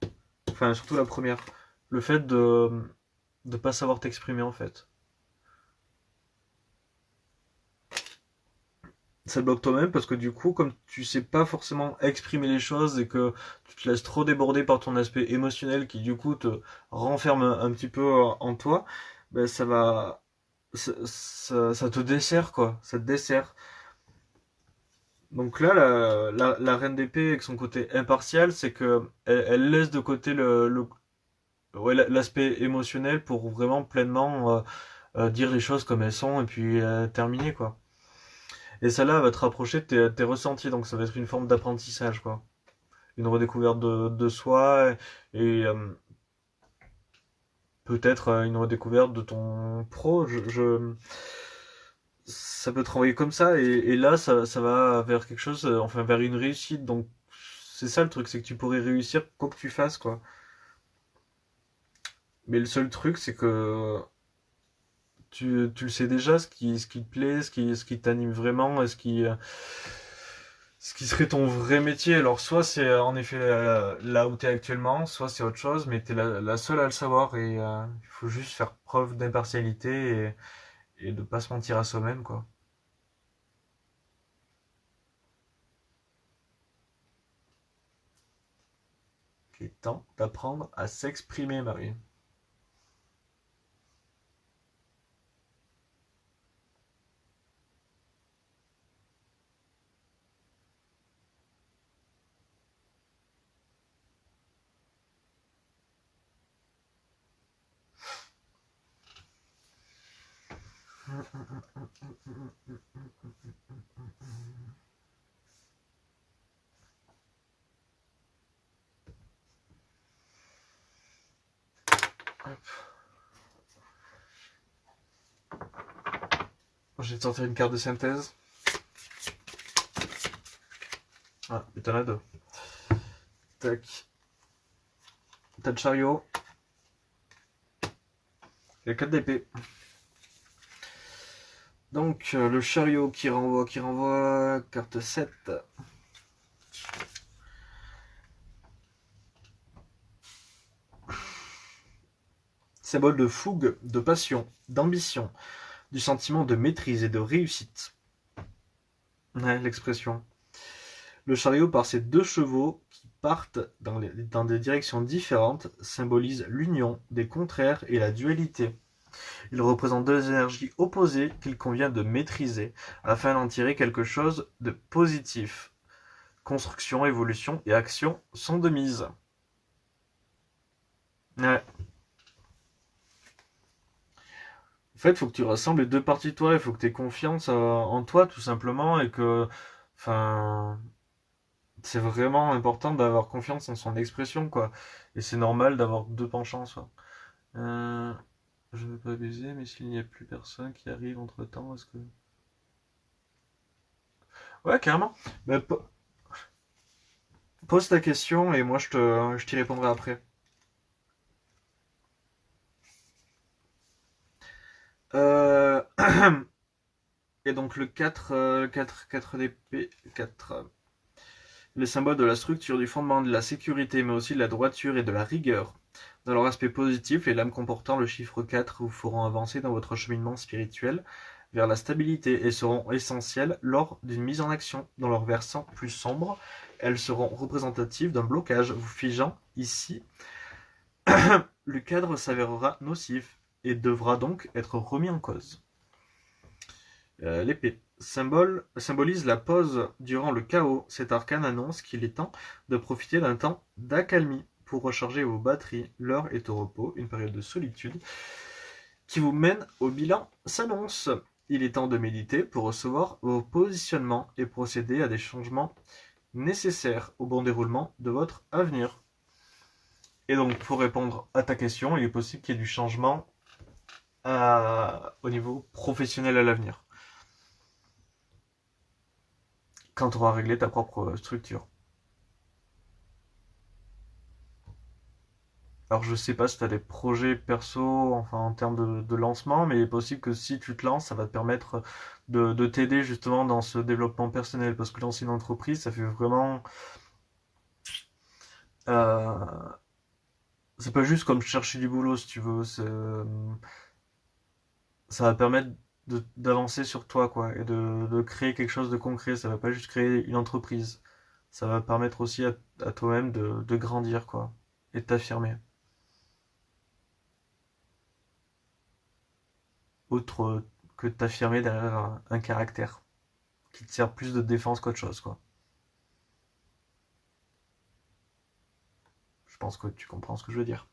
Enfin, surtout la première. Le fait de pas savoir t'exprimer en fait. Ça te bloque toi-même parce que du coup, comme tu sais pas forcément exprimer les choses et que tu te laisses trop déborder par ton aspect émotionnel qui du coup te renferme un petit peu en toi, ben ça te dessert quoi, ça te dessert. Donc là, la reine d'épée avec son côté impartial, c'est que elle laisse de côté ouais, l'aspect émotionnel pour vraiment pleinement dire les choses comme elles sont et puis terminer quoi. Et celle-là va te rapprocher de tes ressentis, donc ça va être une forme d'apprentissage quoi. Une redécouverte de soi et peut-être une redécouverte de ton pro. Ça peut travailler comme ça et là ça va vers quelque chose, enfin vers une réussite. Donc c'est ça le truc, c'est que tu pourrais réussir quoi que tu fasses quoi. Mais le seul truc c'est que tu le sais déjà ce qui te plaît, ce qui t'anime vraiment, et ce qui serait ton vrai métier. Alors soit c'est en effet là où t'es actuellement, soit c'est autre chose, mais t'es la seule à le savoir et il faut juste faire preuve d'impartialité et de pas se mentir à soi-même quoi. Ok. Il est temps d'apprendre à s'exprimer, Marie. Je vais te sortir une carte de synthèse. Ah, et t'en as deux. Tac. T'as le chariot. Il y a 4 d'épée. Donc, le chariot qui renvoie, carte 7. Symbole de fougue, de passion, d'ambition, du sentiment de maîtrise et de réussite. Ouais, l'expression. Le chariot, par ses 2 chevaux qui partent dans des directions différentes, symbolise l'union des contraires et la dualité. Il représente 2 énergies opposées qu'il convient de maîtriser afin d'en tirer quelque chose de positif. Construction, évolution et action sont de mise. Ouais. En fait, il faut que tu rassembles les 2 parties de toi, il faut que tu aies confiance en toi tout simplement et que, enfin, c'est vraiment important d'avoir confiance en son expression, quoi. Et c'est normal d'avoir 2 penchants, soit. Euh, je ne veux pas abuser, mais s'il n'y a plus personne qui arrive entre temps, est-ce que. Ouais, carrément. Bah, pose ta question et moi je t'y répondrai après. Euh, et donc le 4, 4 d'épée, 4. Les symboles de la structure, du fondement, de la sécurité, mais aussi de la droiture et de la rigueur. Dans leur aspect positif, les lames comportant le chiffre 4 vous feront avancer dans votre cheminement spirituel vers la stabilité et seront essentielles lors d'une mise en action. Dans leur versant plus sombre, elles seront représentatives d'un blocage vous figeant ici. Le cadre s'avérera nocif et devra donc être remis en cause. L'épée symbolise la pause durant le chaos. Cet arcane annonce qu'il est temps de profiter d'un temps d'accalmie pour recharger vos batteries. L'heure est au repos, une période de solitude qui vous mène au bilan s'annonce. Il est temps de méditer pour recevoir vos positionnements et procéder à des changements nécessaires au bon déroulement de votre avenir. Et donc, pour répondre à ta question, il est possible qu'il y ait du changement au niveau professionnel à l'avenir. Quand tu auras réglé ta propre structure. Alors je sais pas si tu as des projets perso, enfin en termes de lancement, mais il est possible que si tu te lances, ça va te permettre de t'aider justement dans ce développement personnel. Parce que lancer une entreprise, ça fait vraiment... Euh, c'est pas juste comme chercher du boulot si tu veux. Ça va permettre d'avancer sur toi, quoi, et de créer quelque chose de concret. Ça va pas juste créer une entreprise. Ça va permettre aussi à toi-même de grandir, quoi, et de t'affirmer. Autre que de t'affirmer derrière un caractère qui te sert plus de défense qu'autre chose, quoi. Je pense que tu comprends ce que je veux dire.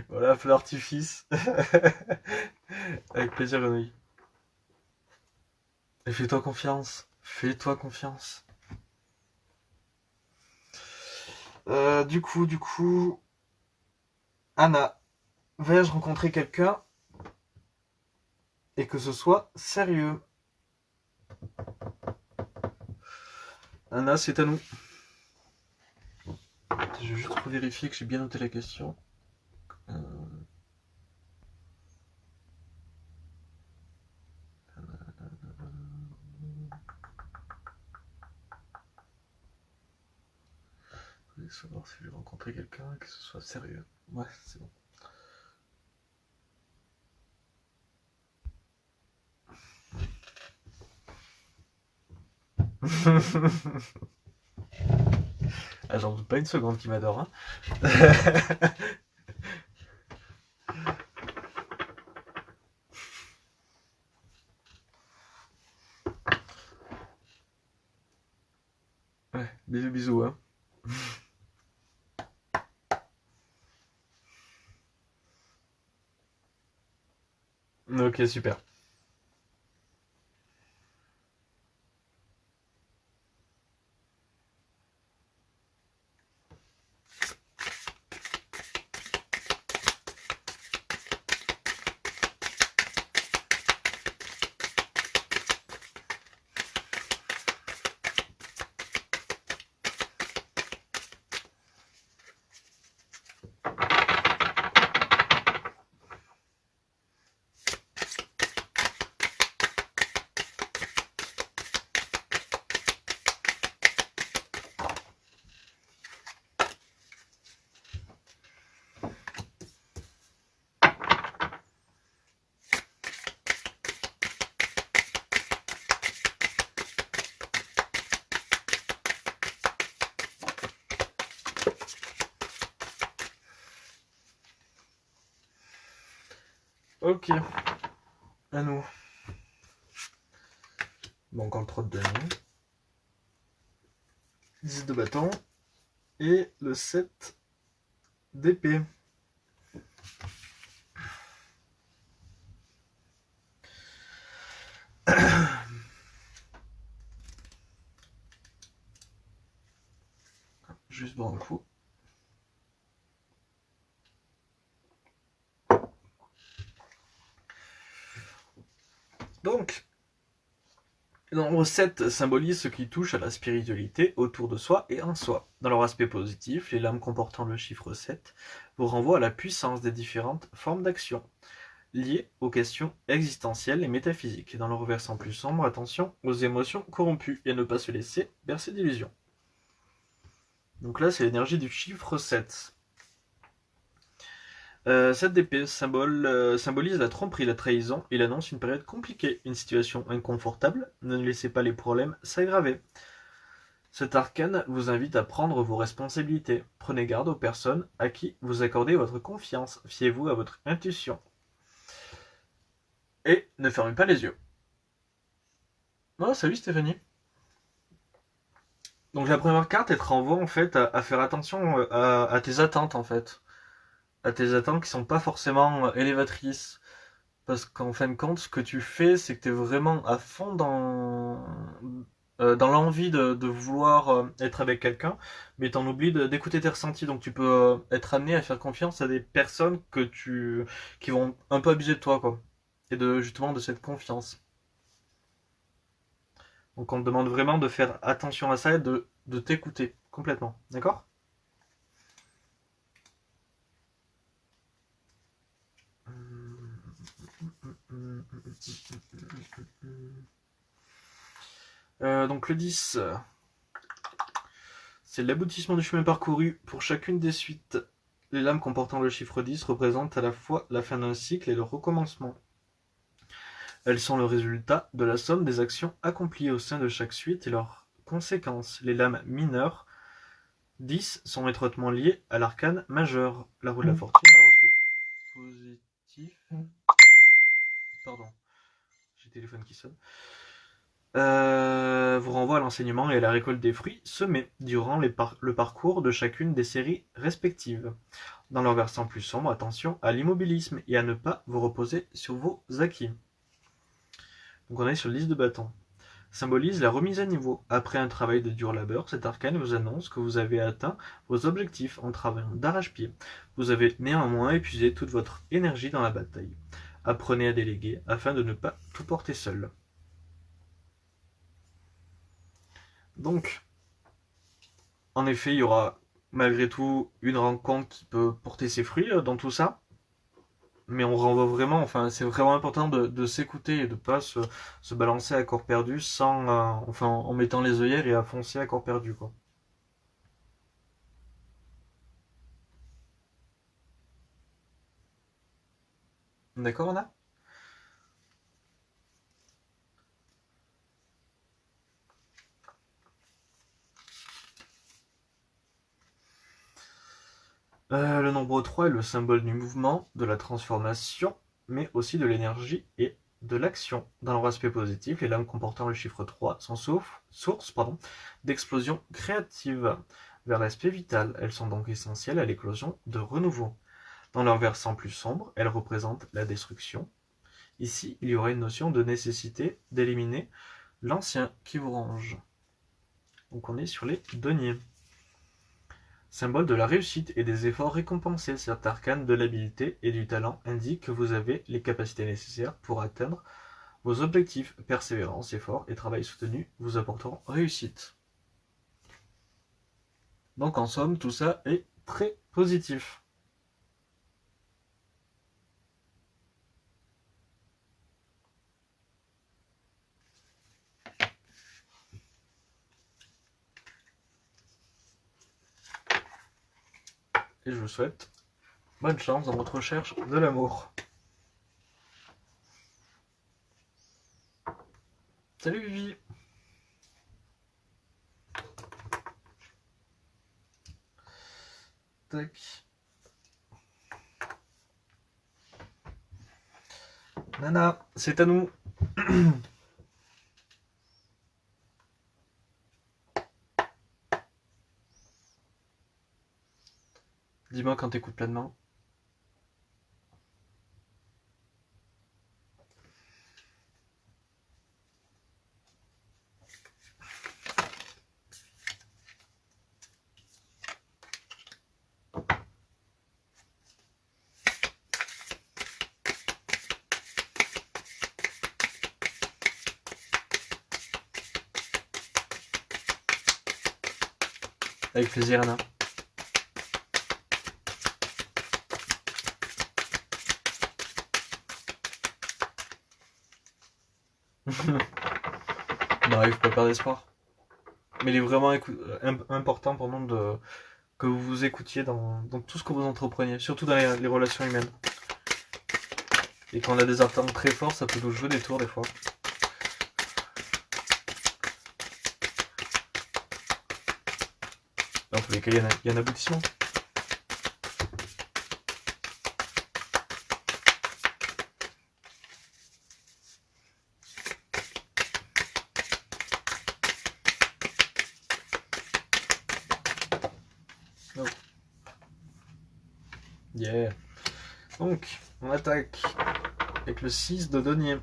Voilà, feu d'artifice. Avec plaisir, Grenouille. Et fais-toi confiance. Fais-toi confiance. Du coup, Anna, vais-je rencontrer quelqu'un et que ce soit sérieux? Anna, c'est à nous. Je vais juste vérifier que j'ai bien noté la question. Euh, voulais savoir si j'ai rencontré quelqu'un et que ce soit sérieux. Ouais, c'est bon. Ah, j'en doute pas une seconde qu'il m'adore, hein. Ouais, bisous bisous, hein. Ok, super. Ok, à nous. Bon, encore le trot de demi. 10 de bâton. Et le 7 d'épée. Juste boire un coup. Donc, le nombre 7 symbolise ce qui touche à la spiritualité autour de soi et en soi. Dans leur aspect positif, les lames comportant le chiffre 7 vous renvoient à la puissance des différentes formes d'action, liées aux questions existentielles et métaphysiques. Dans leur versant plus sombre, attention aux émotions corrompues et ne pas se laisser bercer d'illusions. Donc là, c'est l'énergie du chiffre 7. Cette d'épée symbolise la tromperie, la trahison. Il annonce une période compliquée, une situation inconfortable. Ne laissez pas les problèmes s'aggraver. Cet arcane vous invite à prendre vos responsabilités. Prenez garde aux personnes à qui vous accordez votre confiance. Fiez-vous à votre intuition. Et ne fermez pas les yeux. Oh, salut Stéphanie. Donc la première carte, elle te renvoie en fait à faire attention à tes attentes en fait. À tes attentes qui sont pas forcément élévatrices. Parce qu'en fin de compte, ce que tu fais, c'est que tu es vraiment à fond dans l'envie de vouloir être avec quelqu'un, mais t'en oublies d'écouter tes ressentis. Donc tu peux être amené à faire confiance à des personnes qui vont un peu abuser de toi, quoi. Et justement de cette confiance. Donc on te demande vraiment de faire attention à ça et de t'écouter complètement. D'accord? Donc le 10, c'est l'aboutissement du chemin parcouru. Pour chacune des suites, les lames comportant le chiffre 10 représentent à la fois la fin d'un cycle et le recommencement. Elles sont le résultat de la somme des actions accomplies au sein de chaque suite et leurs conséquences. Les lames mineures 10 sont étroitement liées à l'arcane majeur, la roue de la fortune. Alors, positif. Pardon, j'ai le téléphone qui sonne. Vous renvoie à l'enseignement et à la récolte des fruits semés durant le parcours de chacune des séries respectives. Dans leur versant plus sombre, attention à l'immobilisme et à ne pas vous reposer sur vos acquis. Donc on est sur liste de bâtons. Symbolise la remise à niveau. Après un travail de dur labeur, cet arcane vous annonce que vous avez atteint vos objectifs en travaillant d'arrache-pied. Vous avez néanmoins épuisé toute votre énergie dans la bataille. Apprenez à déléguer afin de ne pas tout porter seul. Donc, en effet, il y aura malgré tout une rencontre qui peut porter ses fruits dans tout ça. Mais on renvoie vraiment, enfin, c'est vraiment important de s'écouter et de pas se balancer à corps perdu sans, enfin, en mettant les œillères et à foncer à corps perdu, quoi. D'accord, Anna? Le nombre 3 est le symbole du mouvement, de la transformation, mais aussi de l'énergie et de l'action. Dans leur aspect positif, les lames comportant le chiffre 3 sont source d'explosion créative. Vers l'aspect vital, elles sont donc essentielles à l'éclosion de renouveau. Dans leur versant plus sombre, elles représentent la destruction. Ici, il y aurait une notion de nécessité d'éliminer l'ancien qui vous ronge. Donc on est sur les deniers. Symbole de la réussite et des efforts récompensés, cet arcane de l'habileté et du talent indique que vous avez les capacités nécessaires pour atteindre vos objectifs. Persévérance, effort et travail soutenu vous apporteront réussite. Donc en somme, tout ça est très positif. Et je vous souhaite bonne chance dans votre recherche de l'amour. Salut Vivi. Tac. Nana, c'est à nous. Dis-moi quand t'écoutes pleinement. Avec plaisir, Anna. Non, il faut pas perdre espoir. Mais il est vraiment important pour nous que vous vous écoutiez dans tout ce que vous entrepreniez, surtout dans les relations humaines. Et quand on a des attentes très forts, ça peut nous jouer des tours des fois. Dans tous les cas, il y a un aboutissement. Oh. Yeah. Donc, on attaque avec le 6 de denier.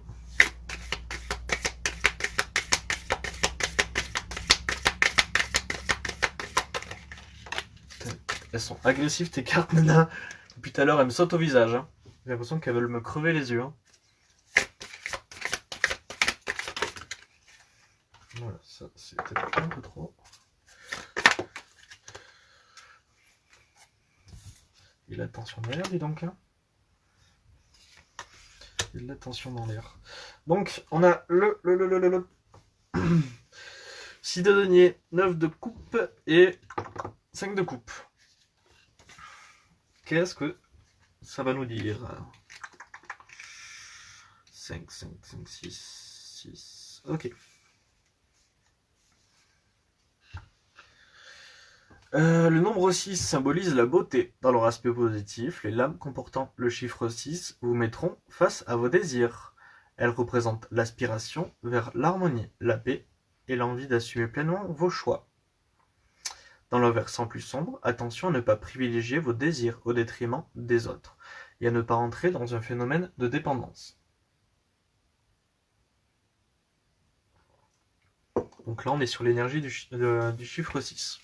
Elles sont agressives tes cartes, Nana. Depuis tout à l'heure, elles me sautent au visage. Hein. J'ai l'impression qu'elles veulent me crever les yeux. Hein. Voilà, ça c'est peut-être un peu trop. Il a l'attention dans l'air, dis donc. Hein. Il a l'attention dans l'air. Donc, on a le 6 de denier, 9 de coupe et 5 de coupe. Qu'est-ce que ça va nous dire? 5, 5, 5, 6, 6. Ok. Le nombre 6 symbolise la beauté. Dans leur aspect positif, les lames comportant le chiffre 6 vous mettront face à vos désirs. Elles représentent l'aspiration vers l'harmonie, la paix et l'envie d'assumer pleinement vos choix. Dans le versant plus sombre, attention à ne pas privilégier vos désirs au détriment des autres et à ne pas entrer dans un phénomène de dépendance. Donc là, on est sur l'énergie du chiffre 6.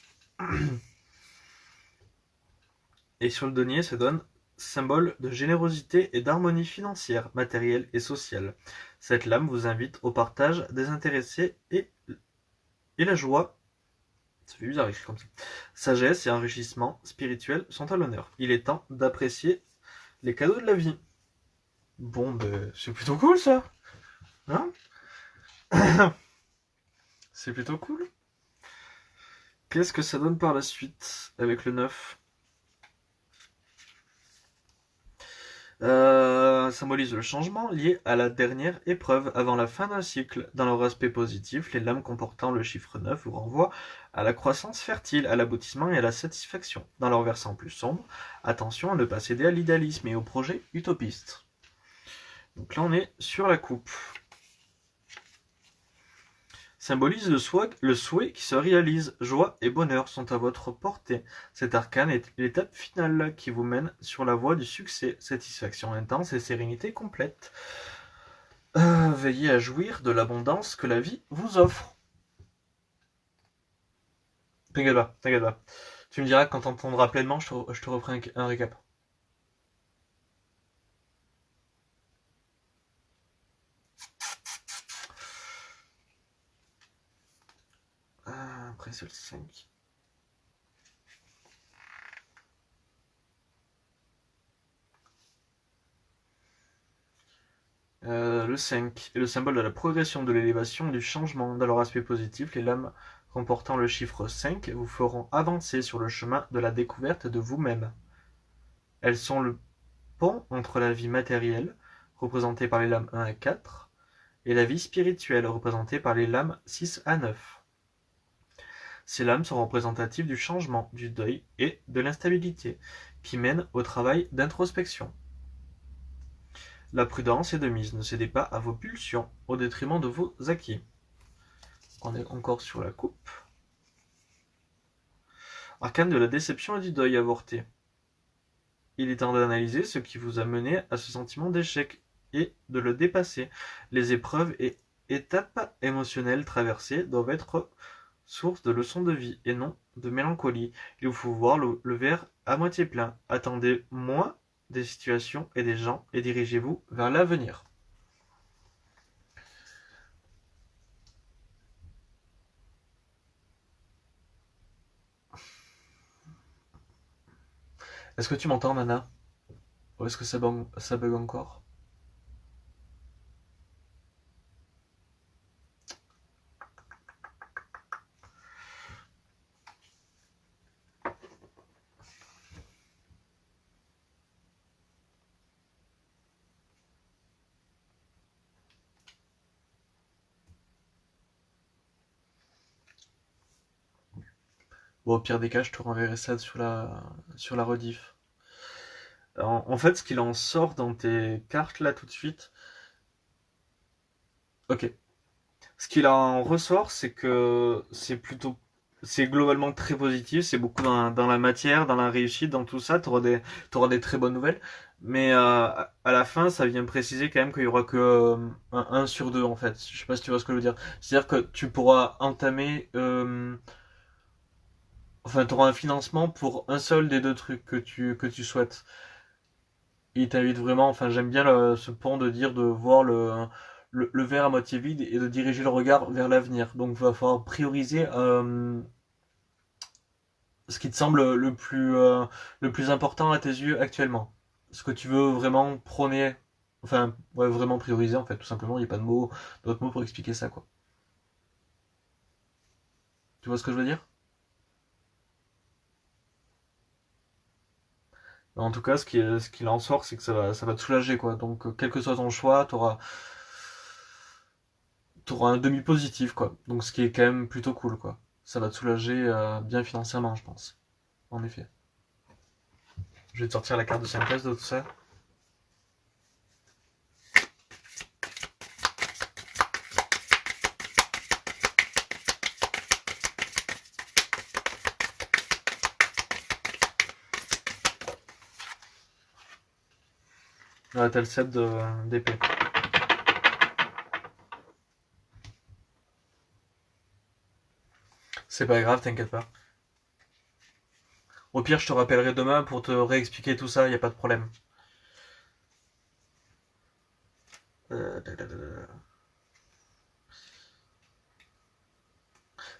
Et sur le denier, ça donne symbole de générosité et d'harmonie financière, matérielle et sociale. Cette lame vous invite au partage désintéressé et la joie. Ça fait bizarre écrit comme ça. Sagesse et enrichissement spirituel sont à l'honneur. Il est temps d'apprécier les cadeaux de la vie. Bon, ben, c'est plutôt cool ça. Hein? C'est plutôt cool. Qu'est-ce que ça donne par la suite avec le 9? symbolise le changement lié à la dernière épreuve avant la fin d'un cycle. Dans leur aspect positif, les lames comportant le chiffre 9 vous renvoient à la croissance fertile, à l'aboutissement et à la satisfaction. Dans leur versant plus sombre, attention à ne pas céder à l'idéalisme et aux projets utopistes. Donc là on est sur la coupe. Symbolise le souhait qui se réalise. Joie et bonheur sont à votre portée. Cet arcane est l'étape finale qui vous mène sur la voie du succès. Satisfaction intense et sérénité complète. Veillez à jouir de l'abondance que la vie vous offre. T'inquiète pas, t'inquiète pas. Tu me diras quand t'entendras pleinement, je te referai un récap. Après c'est le 5. Le 5 est le symbole de la progression, de l'élévation, du changement. Dans leur aspect positif, les lames comportant le chiffre 5 vous feront avancer sur le chemin de la découverte de vous-même. Elles sont le pont entre la vie matérielle, représentée par les lames 1 à 4, et la vie spirituelle, représentée par les lames 6 à 9. Ces lames sont représentatives du changement, du deuil et de l'instabilité, qui mènent au travail d'introspection. La prudence est de mise, ne cédez pas à vos pulsions, au détriment de vos acquis. On est encore sur la coupe. Arcane de la déception et du deuil avorté. Il est temps d'analyser ce qui vous a mené à ce sentiment d'échec et de le dépasser. Les épreuves et étapes émotionnelles traversées doivent être source de leçons de vie et non de mélancolie. Il vous faut voir le verre à moitié plein. Attendez moins des situations et des gens et dirigez-vous vers l'avenir. Est-ce que tu m'entends, Nana? Ou est-ce que ça bug encore? Bon, au pire des cas, je te renverrai ça sur la rediff. En fait, ce qu'il en sort dans tes cartes là tout de suite. Ok. Ce qu'il en ressort, c'est que c'est globalement très positif. C'est beaucoup dans la matière, dans la réussite, dans tout ça. T'auras des très bonnes nouvelles. Mais à la fin, ça vient préciser quand même qu'il y aura que un 1 sur 2 en fait. Je sais pas si tu vois ce que je veux dire. C'est-à-dire que tu pourras entamer. Enfin, tu auras un financement pour un seul des deux trucs que tu souhaites. Il t'invite vraiment, enfin j'aime bien ce pont de dire de voir le verre à moitié vide et de diriger le regard vers l'avenir. Donc il va falloir prioriser ce qui te semble le plus important à tes yeux actuellement. Ce que tu veux vraiment prôner, enfin ouais, vraiment prioriser en fait, tout simplement, il n'y a pas d'autres mots pour expliquer ça quoi. Tu vois ce que je veux dire? En tout cas, ce qu'il en sort, c'est que ça va te soulager quoi. Donc quel que soit ton choix, t'auras un demi positif quoi. Donc ce qui est quand même plutôt cool quoi. Ça va te soulager bien financièrement, je pense. En effet. Je vais te sortir la carte de synthèse de tout ça. Là, t'as le set d'épée. C'est pas grave, t'inquiète pas. Au pire, je te rappellerai demain pour te réexpliquer tout ça, y a pas de problème.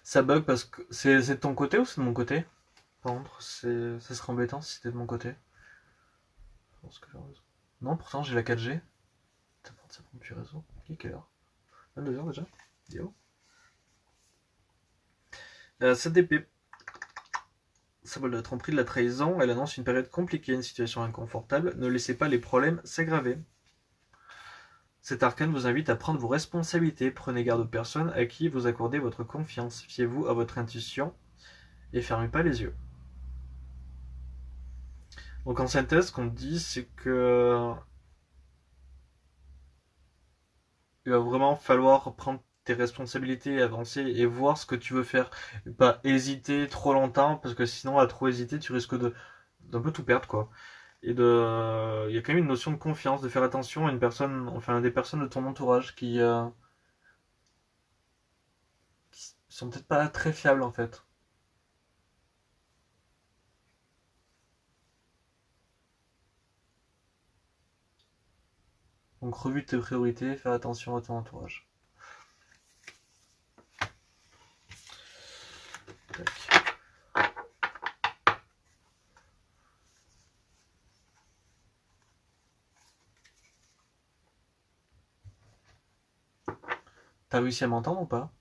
Ça bug parce que c'est de ton côté ou c'est de mon côté? Par contre, ça serait embêtant si c'était de mon côté. Je pense que non, pourtant j'ai la 4G. Ça prend plus réseau. Ok, quelle heure? 22h déjà? Yo. 7 d'épée. Symbole de la tromperie, de la trahison. Elle annonce une période compliquée, une situation inconfortable. Ne laissez pas les problèmes s'aggraver. Cet arcane vous invite à prendre vos responsabilités. Prenez garde aux personnes à qui vous accordez votre confiance. Fiez-vous à votre intuition et fermez pas les yeux. Donc en synthèse, ce qu'on dit, c'est que il va vraiment falloir prendre tes responsabilités, avancer et voir ce que tu veux faire. Et pas hésiter trop longtemps, parce que sinon, à trop hésiter, tu risques d'un peu tout perdre, quoi. Il y a quand même une notion de confiance, de faire attention à une personne, enfin, à des personnes de ton entourage qui sont peut-être pas très fiables, en fait. Donc, revue de tes priorités, faire attention à ton entourage. Tac. T'as réussi à m'entendre ou pas?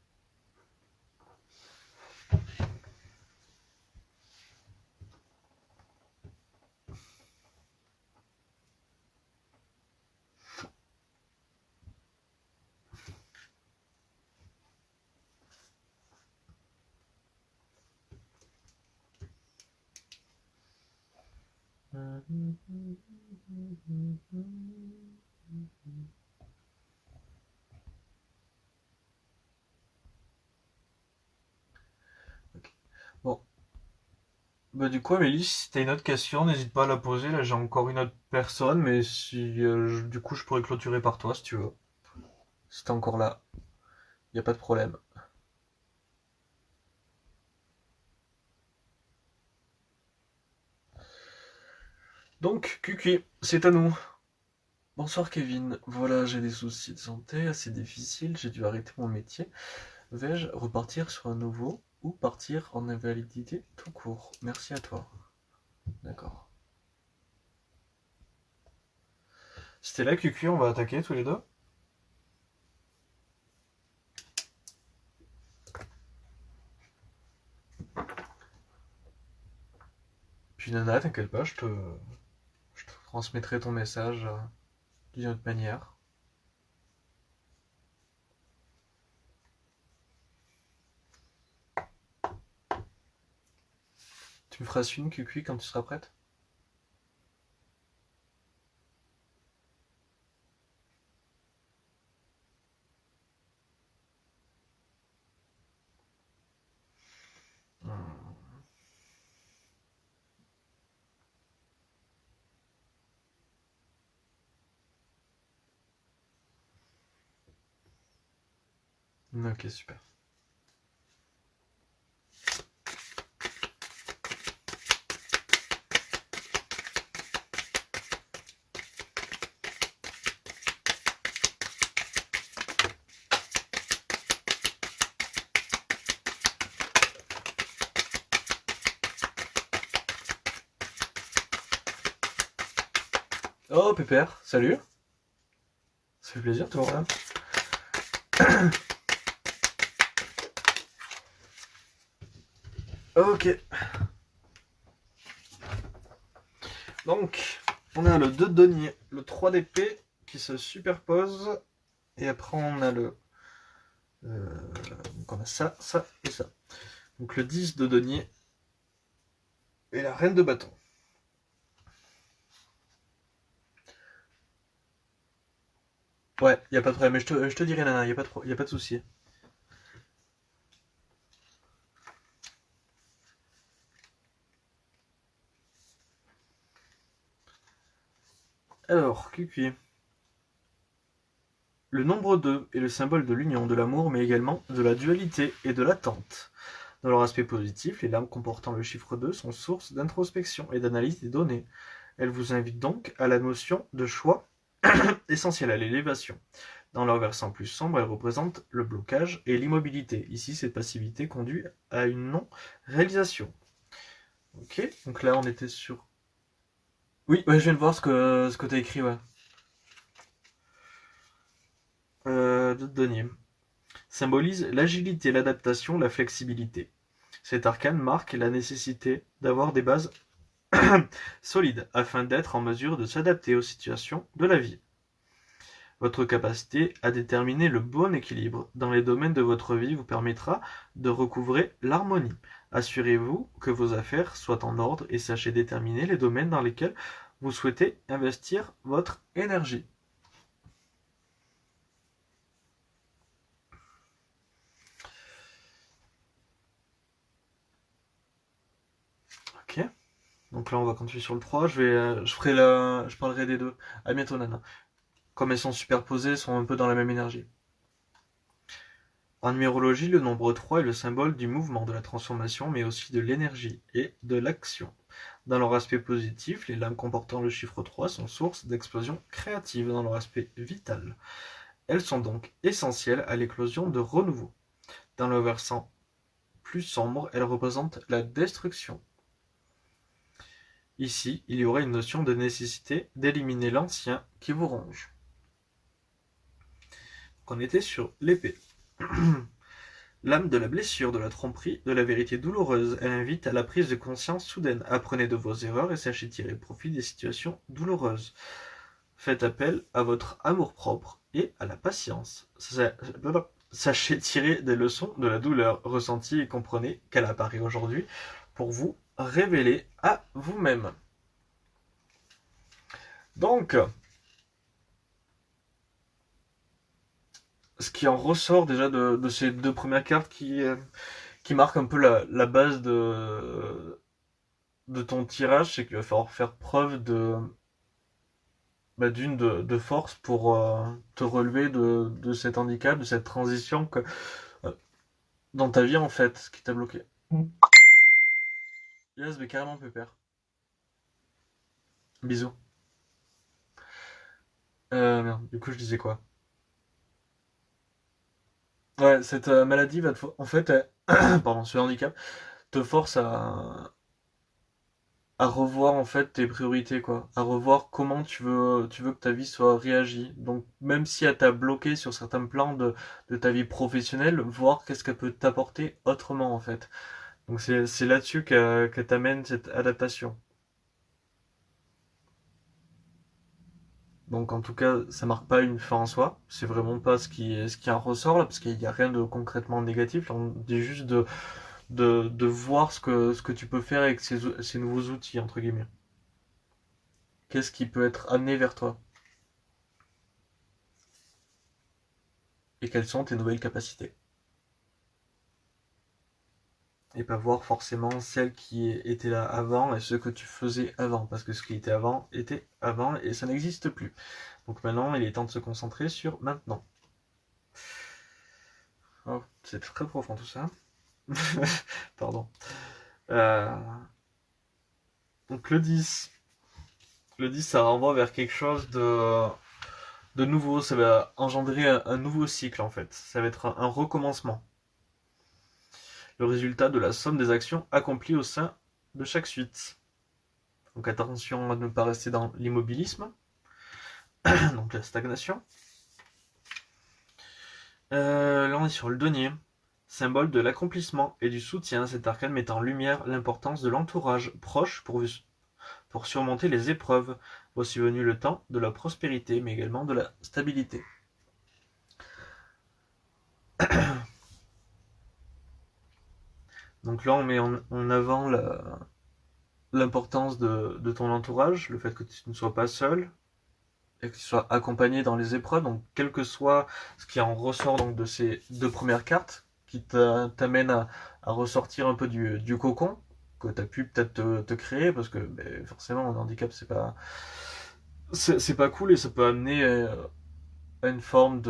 Ok. Bon. Bah du coup, Amélie, si t'as une autre question, n'hésite pas à la poser. Là, j'ai encore une autre personne, mais si du coup, je pourrais clôturer par toi si tu veux. Si t'es encore là, y a pas de problème. Donc, Cucu, c'est à nous. Bonsoir Kevin. Voilà, j'ai des soucis de santé assez difficiles. J'ai dû arrêter mon métier. Vais-je repartir sur un nouveau ou partir en invalidité tout court? Merci à toi. D'accord. C'était là, Cucu, on va attaquer tous les deux. Puis Nana, t'inquiète pas, je te transmettrai ton message d'une autre manière. Tu me feras une Cucu quand tu seras prête? Ok, super. Oh, Pépère, salut. Ça fait plaisir de te voir là. Ok. Donc, on a le 2 de denier, le 3 d'épée qui se superpose. Et après, on a donc on a ça, ça et ça. Donc le 10 de denier et la reine de bâton. Ouais, y a pas de problème. Mais je te dirai, Nana, y a pas de souci. Alors, Cucu. Le nombre 2 est le symbole de l'union, de l'amour, mais également de la dualité et de l'attente. Dans leur aspect positif, les lames comportant le chiffre 2 sont source d'introspection et d'analyse des données. Elles vous invitent donc à la notion de choix essentielle à l'élévation. Dans leur versant plus sombre, elles représentent le blocage et l'immobilité. Ici, cette passivité conduit à une non-réalisation. Ok, donc là on était sur... Oui, ouais, je viens de voir ce que tu as écrit, ouais. De Denier. Symbolise l'agilité, l'adaptation, la flexibilité. Cet arcane marque la nécessité d'avoir des bases solides afin d'être en mesure de s'adapter aux situations de la vie. Votre capacité à déterminer le bon équilibre dans les domaines de votre vie vous permettra de recouvrer l'harmonie. Assurez-vous que vos affaires soient en ordre et sachez déterminer les domaines dans lesquels vous souhaitez investir votre énergie. Ok. Donc là, on va continuer sur le 3. Je parlerai des deux. À bientôt, Nana. Comme elles sont superposées, elles sont un peu dans la même énergie. En numérologie, le nombre 3 est le symbole du mouvement, de la transformation, mais aussi de l'énergie et de l'action. Dans leur aspect positif, les lames comportant le chiffre 3 sont source d'explosions créatives dans leur aspect vital. Elles sont donc essentielles à l'éclosion de renouveau. Dans le versant plus sombre, elles représentent la destruction. Ici, il y aurait une notion de nécessité d'éliminer l'ancien qui vous ronge. On était sur l'épée. L'âme de la blessure, de la tromperie, de la vérité douloureuse, elle invite à la prise de conscience soudaine. Apprenez de vos erreurs et sachez tirer profit des situations douloureuses. Faites appel à votre amour-propre et à la patience. Sachez tirer des leçons de la douleur ressentie et comprenez qu'elle apparaît aujourd'hui pour vous révéler à vous-même. Donc, ce qui en ressort déjà de ces deux premières cartes qui marquent un peu la base de ton tirage, c'est qu'il va falloir faire preuve de force pour te relever de cet handicap, de cette transition euh, dans ta vie en fait, qui t'a bloqué. Yes, mais carrément pépère. Bisous. Merde, du coup je disais quoi? Ouais, cette maladie va en fait, pardon, ce handicap te force à revoir en fait tes priorités quoi, à revoir comment tu veux que ta vie soit réagie. Donc même si elle t'a bloqué sur certains plans de ta vie professionnelle, voir qu'est-ce qu'elle peut t'apporter autrement en fait. Donc c'est là-dessus que t'amène cette adaptation. Donc en tout cas, ça marque pas une fin en soi. C'est vraiment pas ce qui en ressort là, parce qu'il n'y a rien de concrètement négatif. Là, on dit juste de voir ce que tu peux faire avec ces nouveaux outils entre guillemets. Qu'est-ce qui peut être amené vers toi? Et quelles sont tes nouvelles capacités. Et pas voir forcément celles qui étaient là avant et ce que tu faisais avant, parce que ce qui était avant et ça n'existe plus. Donc maintenant, il est temps de se concentrer sur maintenant. Oh, c'est très profond tout ça. Pardon. Euh, donc le 10. Le 10, ça renvoie vers quelque chose de nouveau. Ça va engendrer un nouveau cycle en fait. Ça va être un recommencement. Le résultat de la somme des actions accomplies au sein de chaque suite. Donc attention à ne pas rester dans l'immobilisme, donc la stagnation. Là on est sur le denier, symbole de l'accomplissement et du soutien. Cet arcane met en lumière l'importance de l'entourage proche pour surmonter les épreuves. Voici venu le temps de la prospérité, mais également de la stabilité. Donc là on met en avant l'importance de ton entourage, le fait que tu ne sois pas seul, et que tu sois accompagné dans les épreuves, donc quel que soit ce qui en ressort donc de ces deux premières cartes, qui t'amène à ressortir un peu du cocon que tu as pu peut-être te créer, parce que ben, forcément un handicap c'est pas cool et ça peut amener à une forme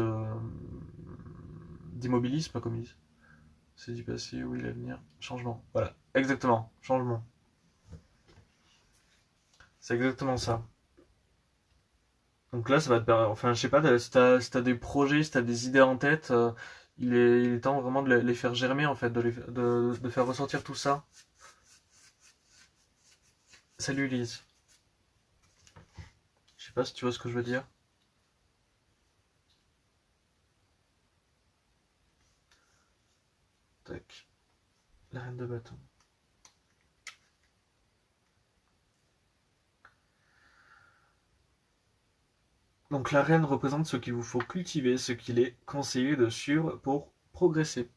d'immobilisme comme ils disent. C'est du passé, oui l'avenir, changement. Voilà, exactement, changement. C'est exactement ça. Donc là, ça va te permettre, enfin, je sais pas, si t'as des projets, si t'as des idées en tête, il est temps vraiment de les faire germer, en fait, de faire ressortir tout ça. Salut Lise. Je sais pas si tu vois ce que je veux dire. Tac. La reine de bâton. Donc la reine représente ce qu'il vous faut cultiver, ce qu'il est conseillé de suivre pour progresser.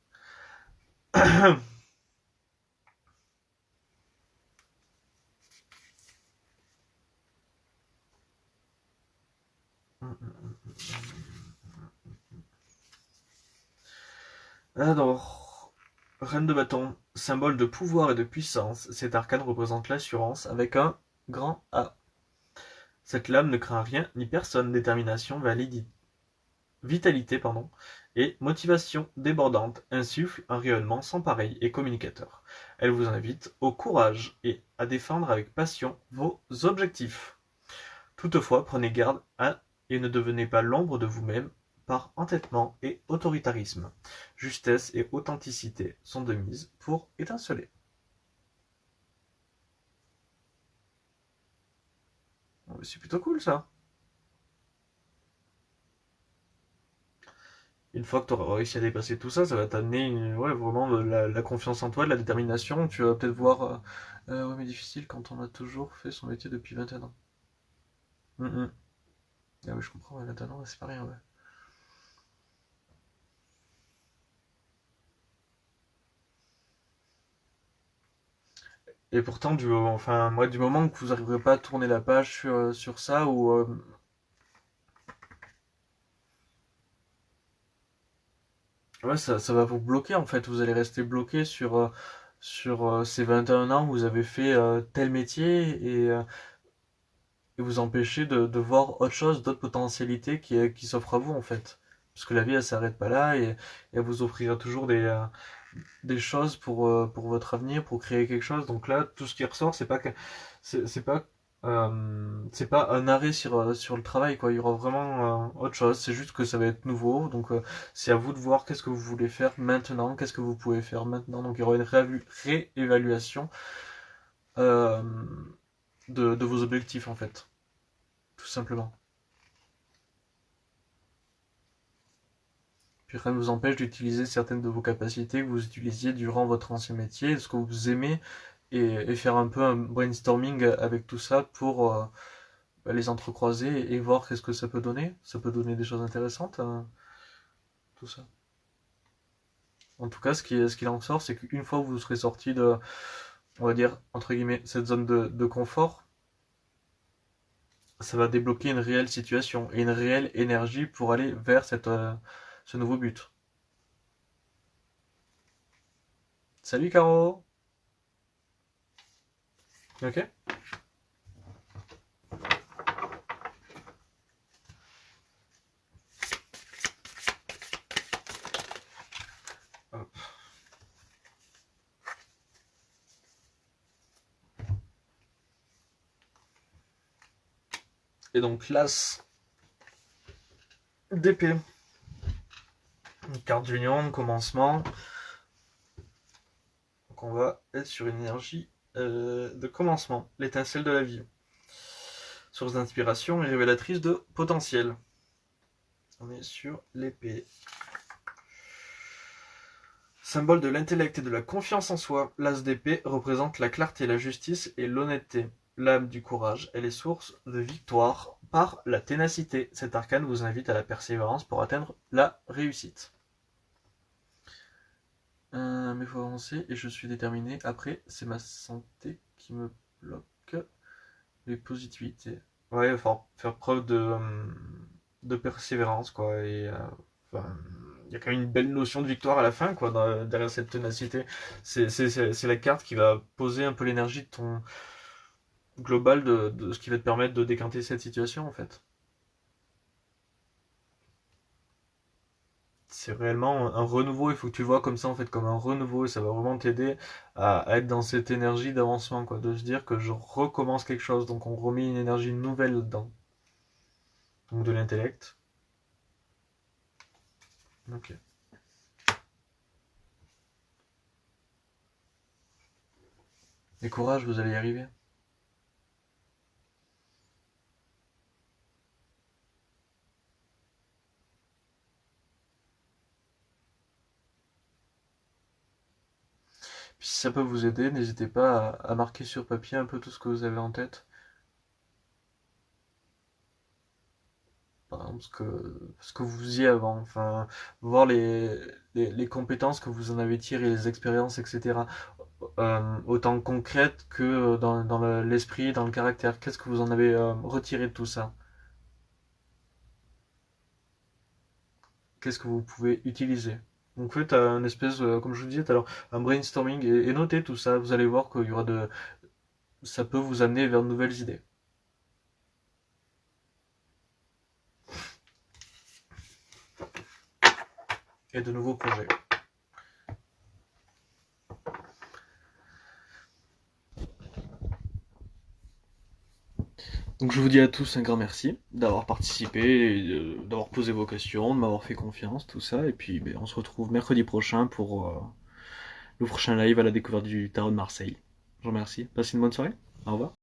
Alors, reine de bâton, symbole de pouvoir et de puissance, cet arcane représente l'assurance avec un grand A. Cette lame ne craint rien ni personne, détermination, vitalité et motivation débordante insuffle un rayonnement sans pareil et communicateur. Elle vous invite au courage et à défendre avec passion vos objectifs. Toutefois, prenez garde et ne devenez pas l'ombre de vous-même par entêtement et autoritarisme. Justesse et authenticité sont de mise pour étinceler. C'est plutôt cool ça. Une fois que tu auras réussi à dépasser tout ça, ça va t'amener ouais, vraiment la confiance en toi, de la détermination. Tu vas peut-être voir, ouais, mais difficile quand on a toujours fait son métier depuis 21 ans. Mm. Ah oui, je comprends, ouais, 21 ans, c'est pas rien, ouais. Et pourtant, enfin, moi, du moment que vous n'arriverez pas à tourner la page sur ça, ou ouais, ça va vous bloquer en fait. Vous allez rester bloqué sur ces 21 ans où vous avez fait tel métier et vous empêcher de voir autre chose, d'autres potentialités qui s'offrent à vous en fait. Parce que la vie elle s'arrête pas là et elle vous offrira toujours des choses pour votre avenir, pour créer quelque chose. Donc là, tout ce qui ressort, c'est pas un arrêt sur le travail, quoi. Il y aura vraiment autre chose. C'est juste que ça va être nouveau. Donc c'est à vous de voir qu'est-ce que vous voulez faire maintenant, qu'est-ce que vous pouvez faire maintenant. Donc il y aura une réévaluation euh, de vos objectifs, en fait. Tout simplement. Puis rien ne vous empêche d'utiliser certaines de vos capacités que vous utilisiez durant votre ancien métier, ce que vous aimez, et faire un peu un brainstorming avec tout ça pour les entrecroiser et voir qu'est-ce que ça peut donner. Ça peut donner des choses intéressantes, tout ça. En tout cas, ce qu'il en sort, c'est qu'une fois que vous serez sorti de, on va dire, entre guillemets, cette zone de confort, ça va débloquer une réelle situation et une réelle énergie pour aller vers ce nouveau but. Salut Caro. Ok. Et donc l'as d'épée. Une carte d'union, de commencement. Donc on va être sur une énergie de commencement, l'étincelle de la vie. Source d'inspiration et révélatrice de potentiel. On est sur l'épée. Symbole de l'intellect et de la confiance en soi, l'as d'épée représente la clarté, la justice et l'honnêteté. L'âme du courage, elle est source de victoire par la ténacité. Cet arcane vous invite à la persévérance pour atteindre la réussite. Mais il faut avancer et je suis déterminé. Après, c'est ma santé qui me bloque. Les positivités. Ouais, enfin, faire preuve de persévérance, quoi. Enfin, il y a quand même une belle notion de victoire à la fin, quoi, derrière cette ténacité. C'est la carte qui va poser un peu l'énergie de ton global de ce qui va te permettre de décanter cette situation, en fait. C'est réellement un renouveau, il faut que tu le vois comme ça, en fait, comme un renouveau, et ça va vraiment t'aider à être dans cette énergie d'avancement, quoi, de se dire que je recommence quelque chose, donc on remet une énergie nouvelle dedans. Donc de l'intellect. Ok. Et courage, vous allez y arriver. Puis si ça peut vous aider, n'hésitez pas à marquer sur papier un peu tout ce que vous avez en tête. par exemple, ce que vous faisiez avant, enfin, voir les compétences que vous en avez tirées, les expériences, etc. Autant concrètes que dans l'esprit, dans le caractère. Qu'est-ce que vous en avez retiré de tout ça? Qu'est-ce que vous pouvez utiliser? Donc faites un espèce, comme je vous disais tout à l'heure, un brainstorming et notez tout ça. Vous allez voir qu'il y aura ça peut vous amener vers de nouvelles idées et de nouveaux projets. Donc je vous dis à tous un grand merci d'avoir participé, d'avoir posé vos questions, de m'avoir fait confiance, tout ça. Et puis ben, on se retrouve mercredi prochain pour le prochain live à la découverte du tarot de Marseille. Je vous remercie. Passez une bonne soirée. Au revoir.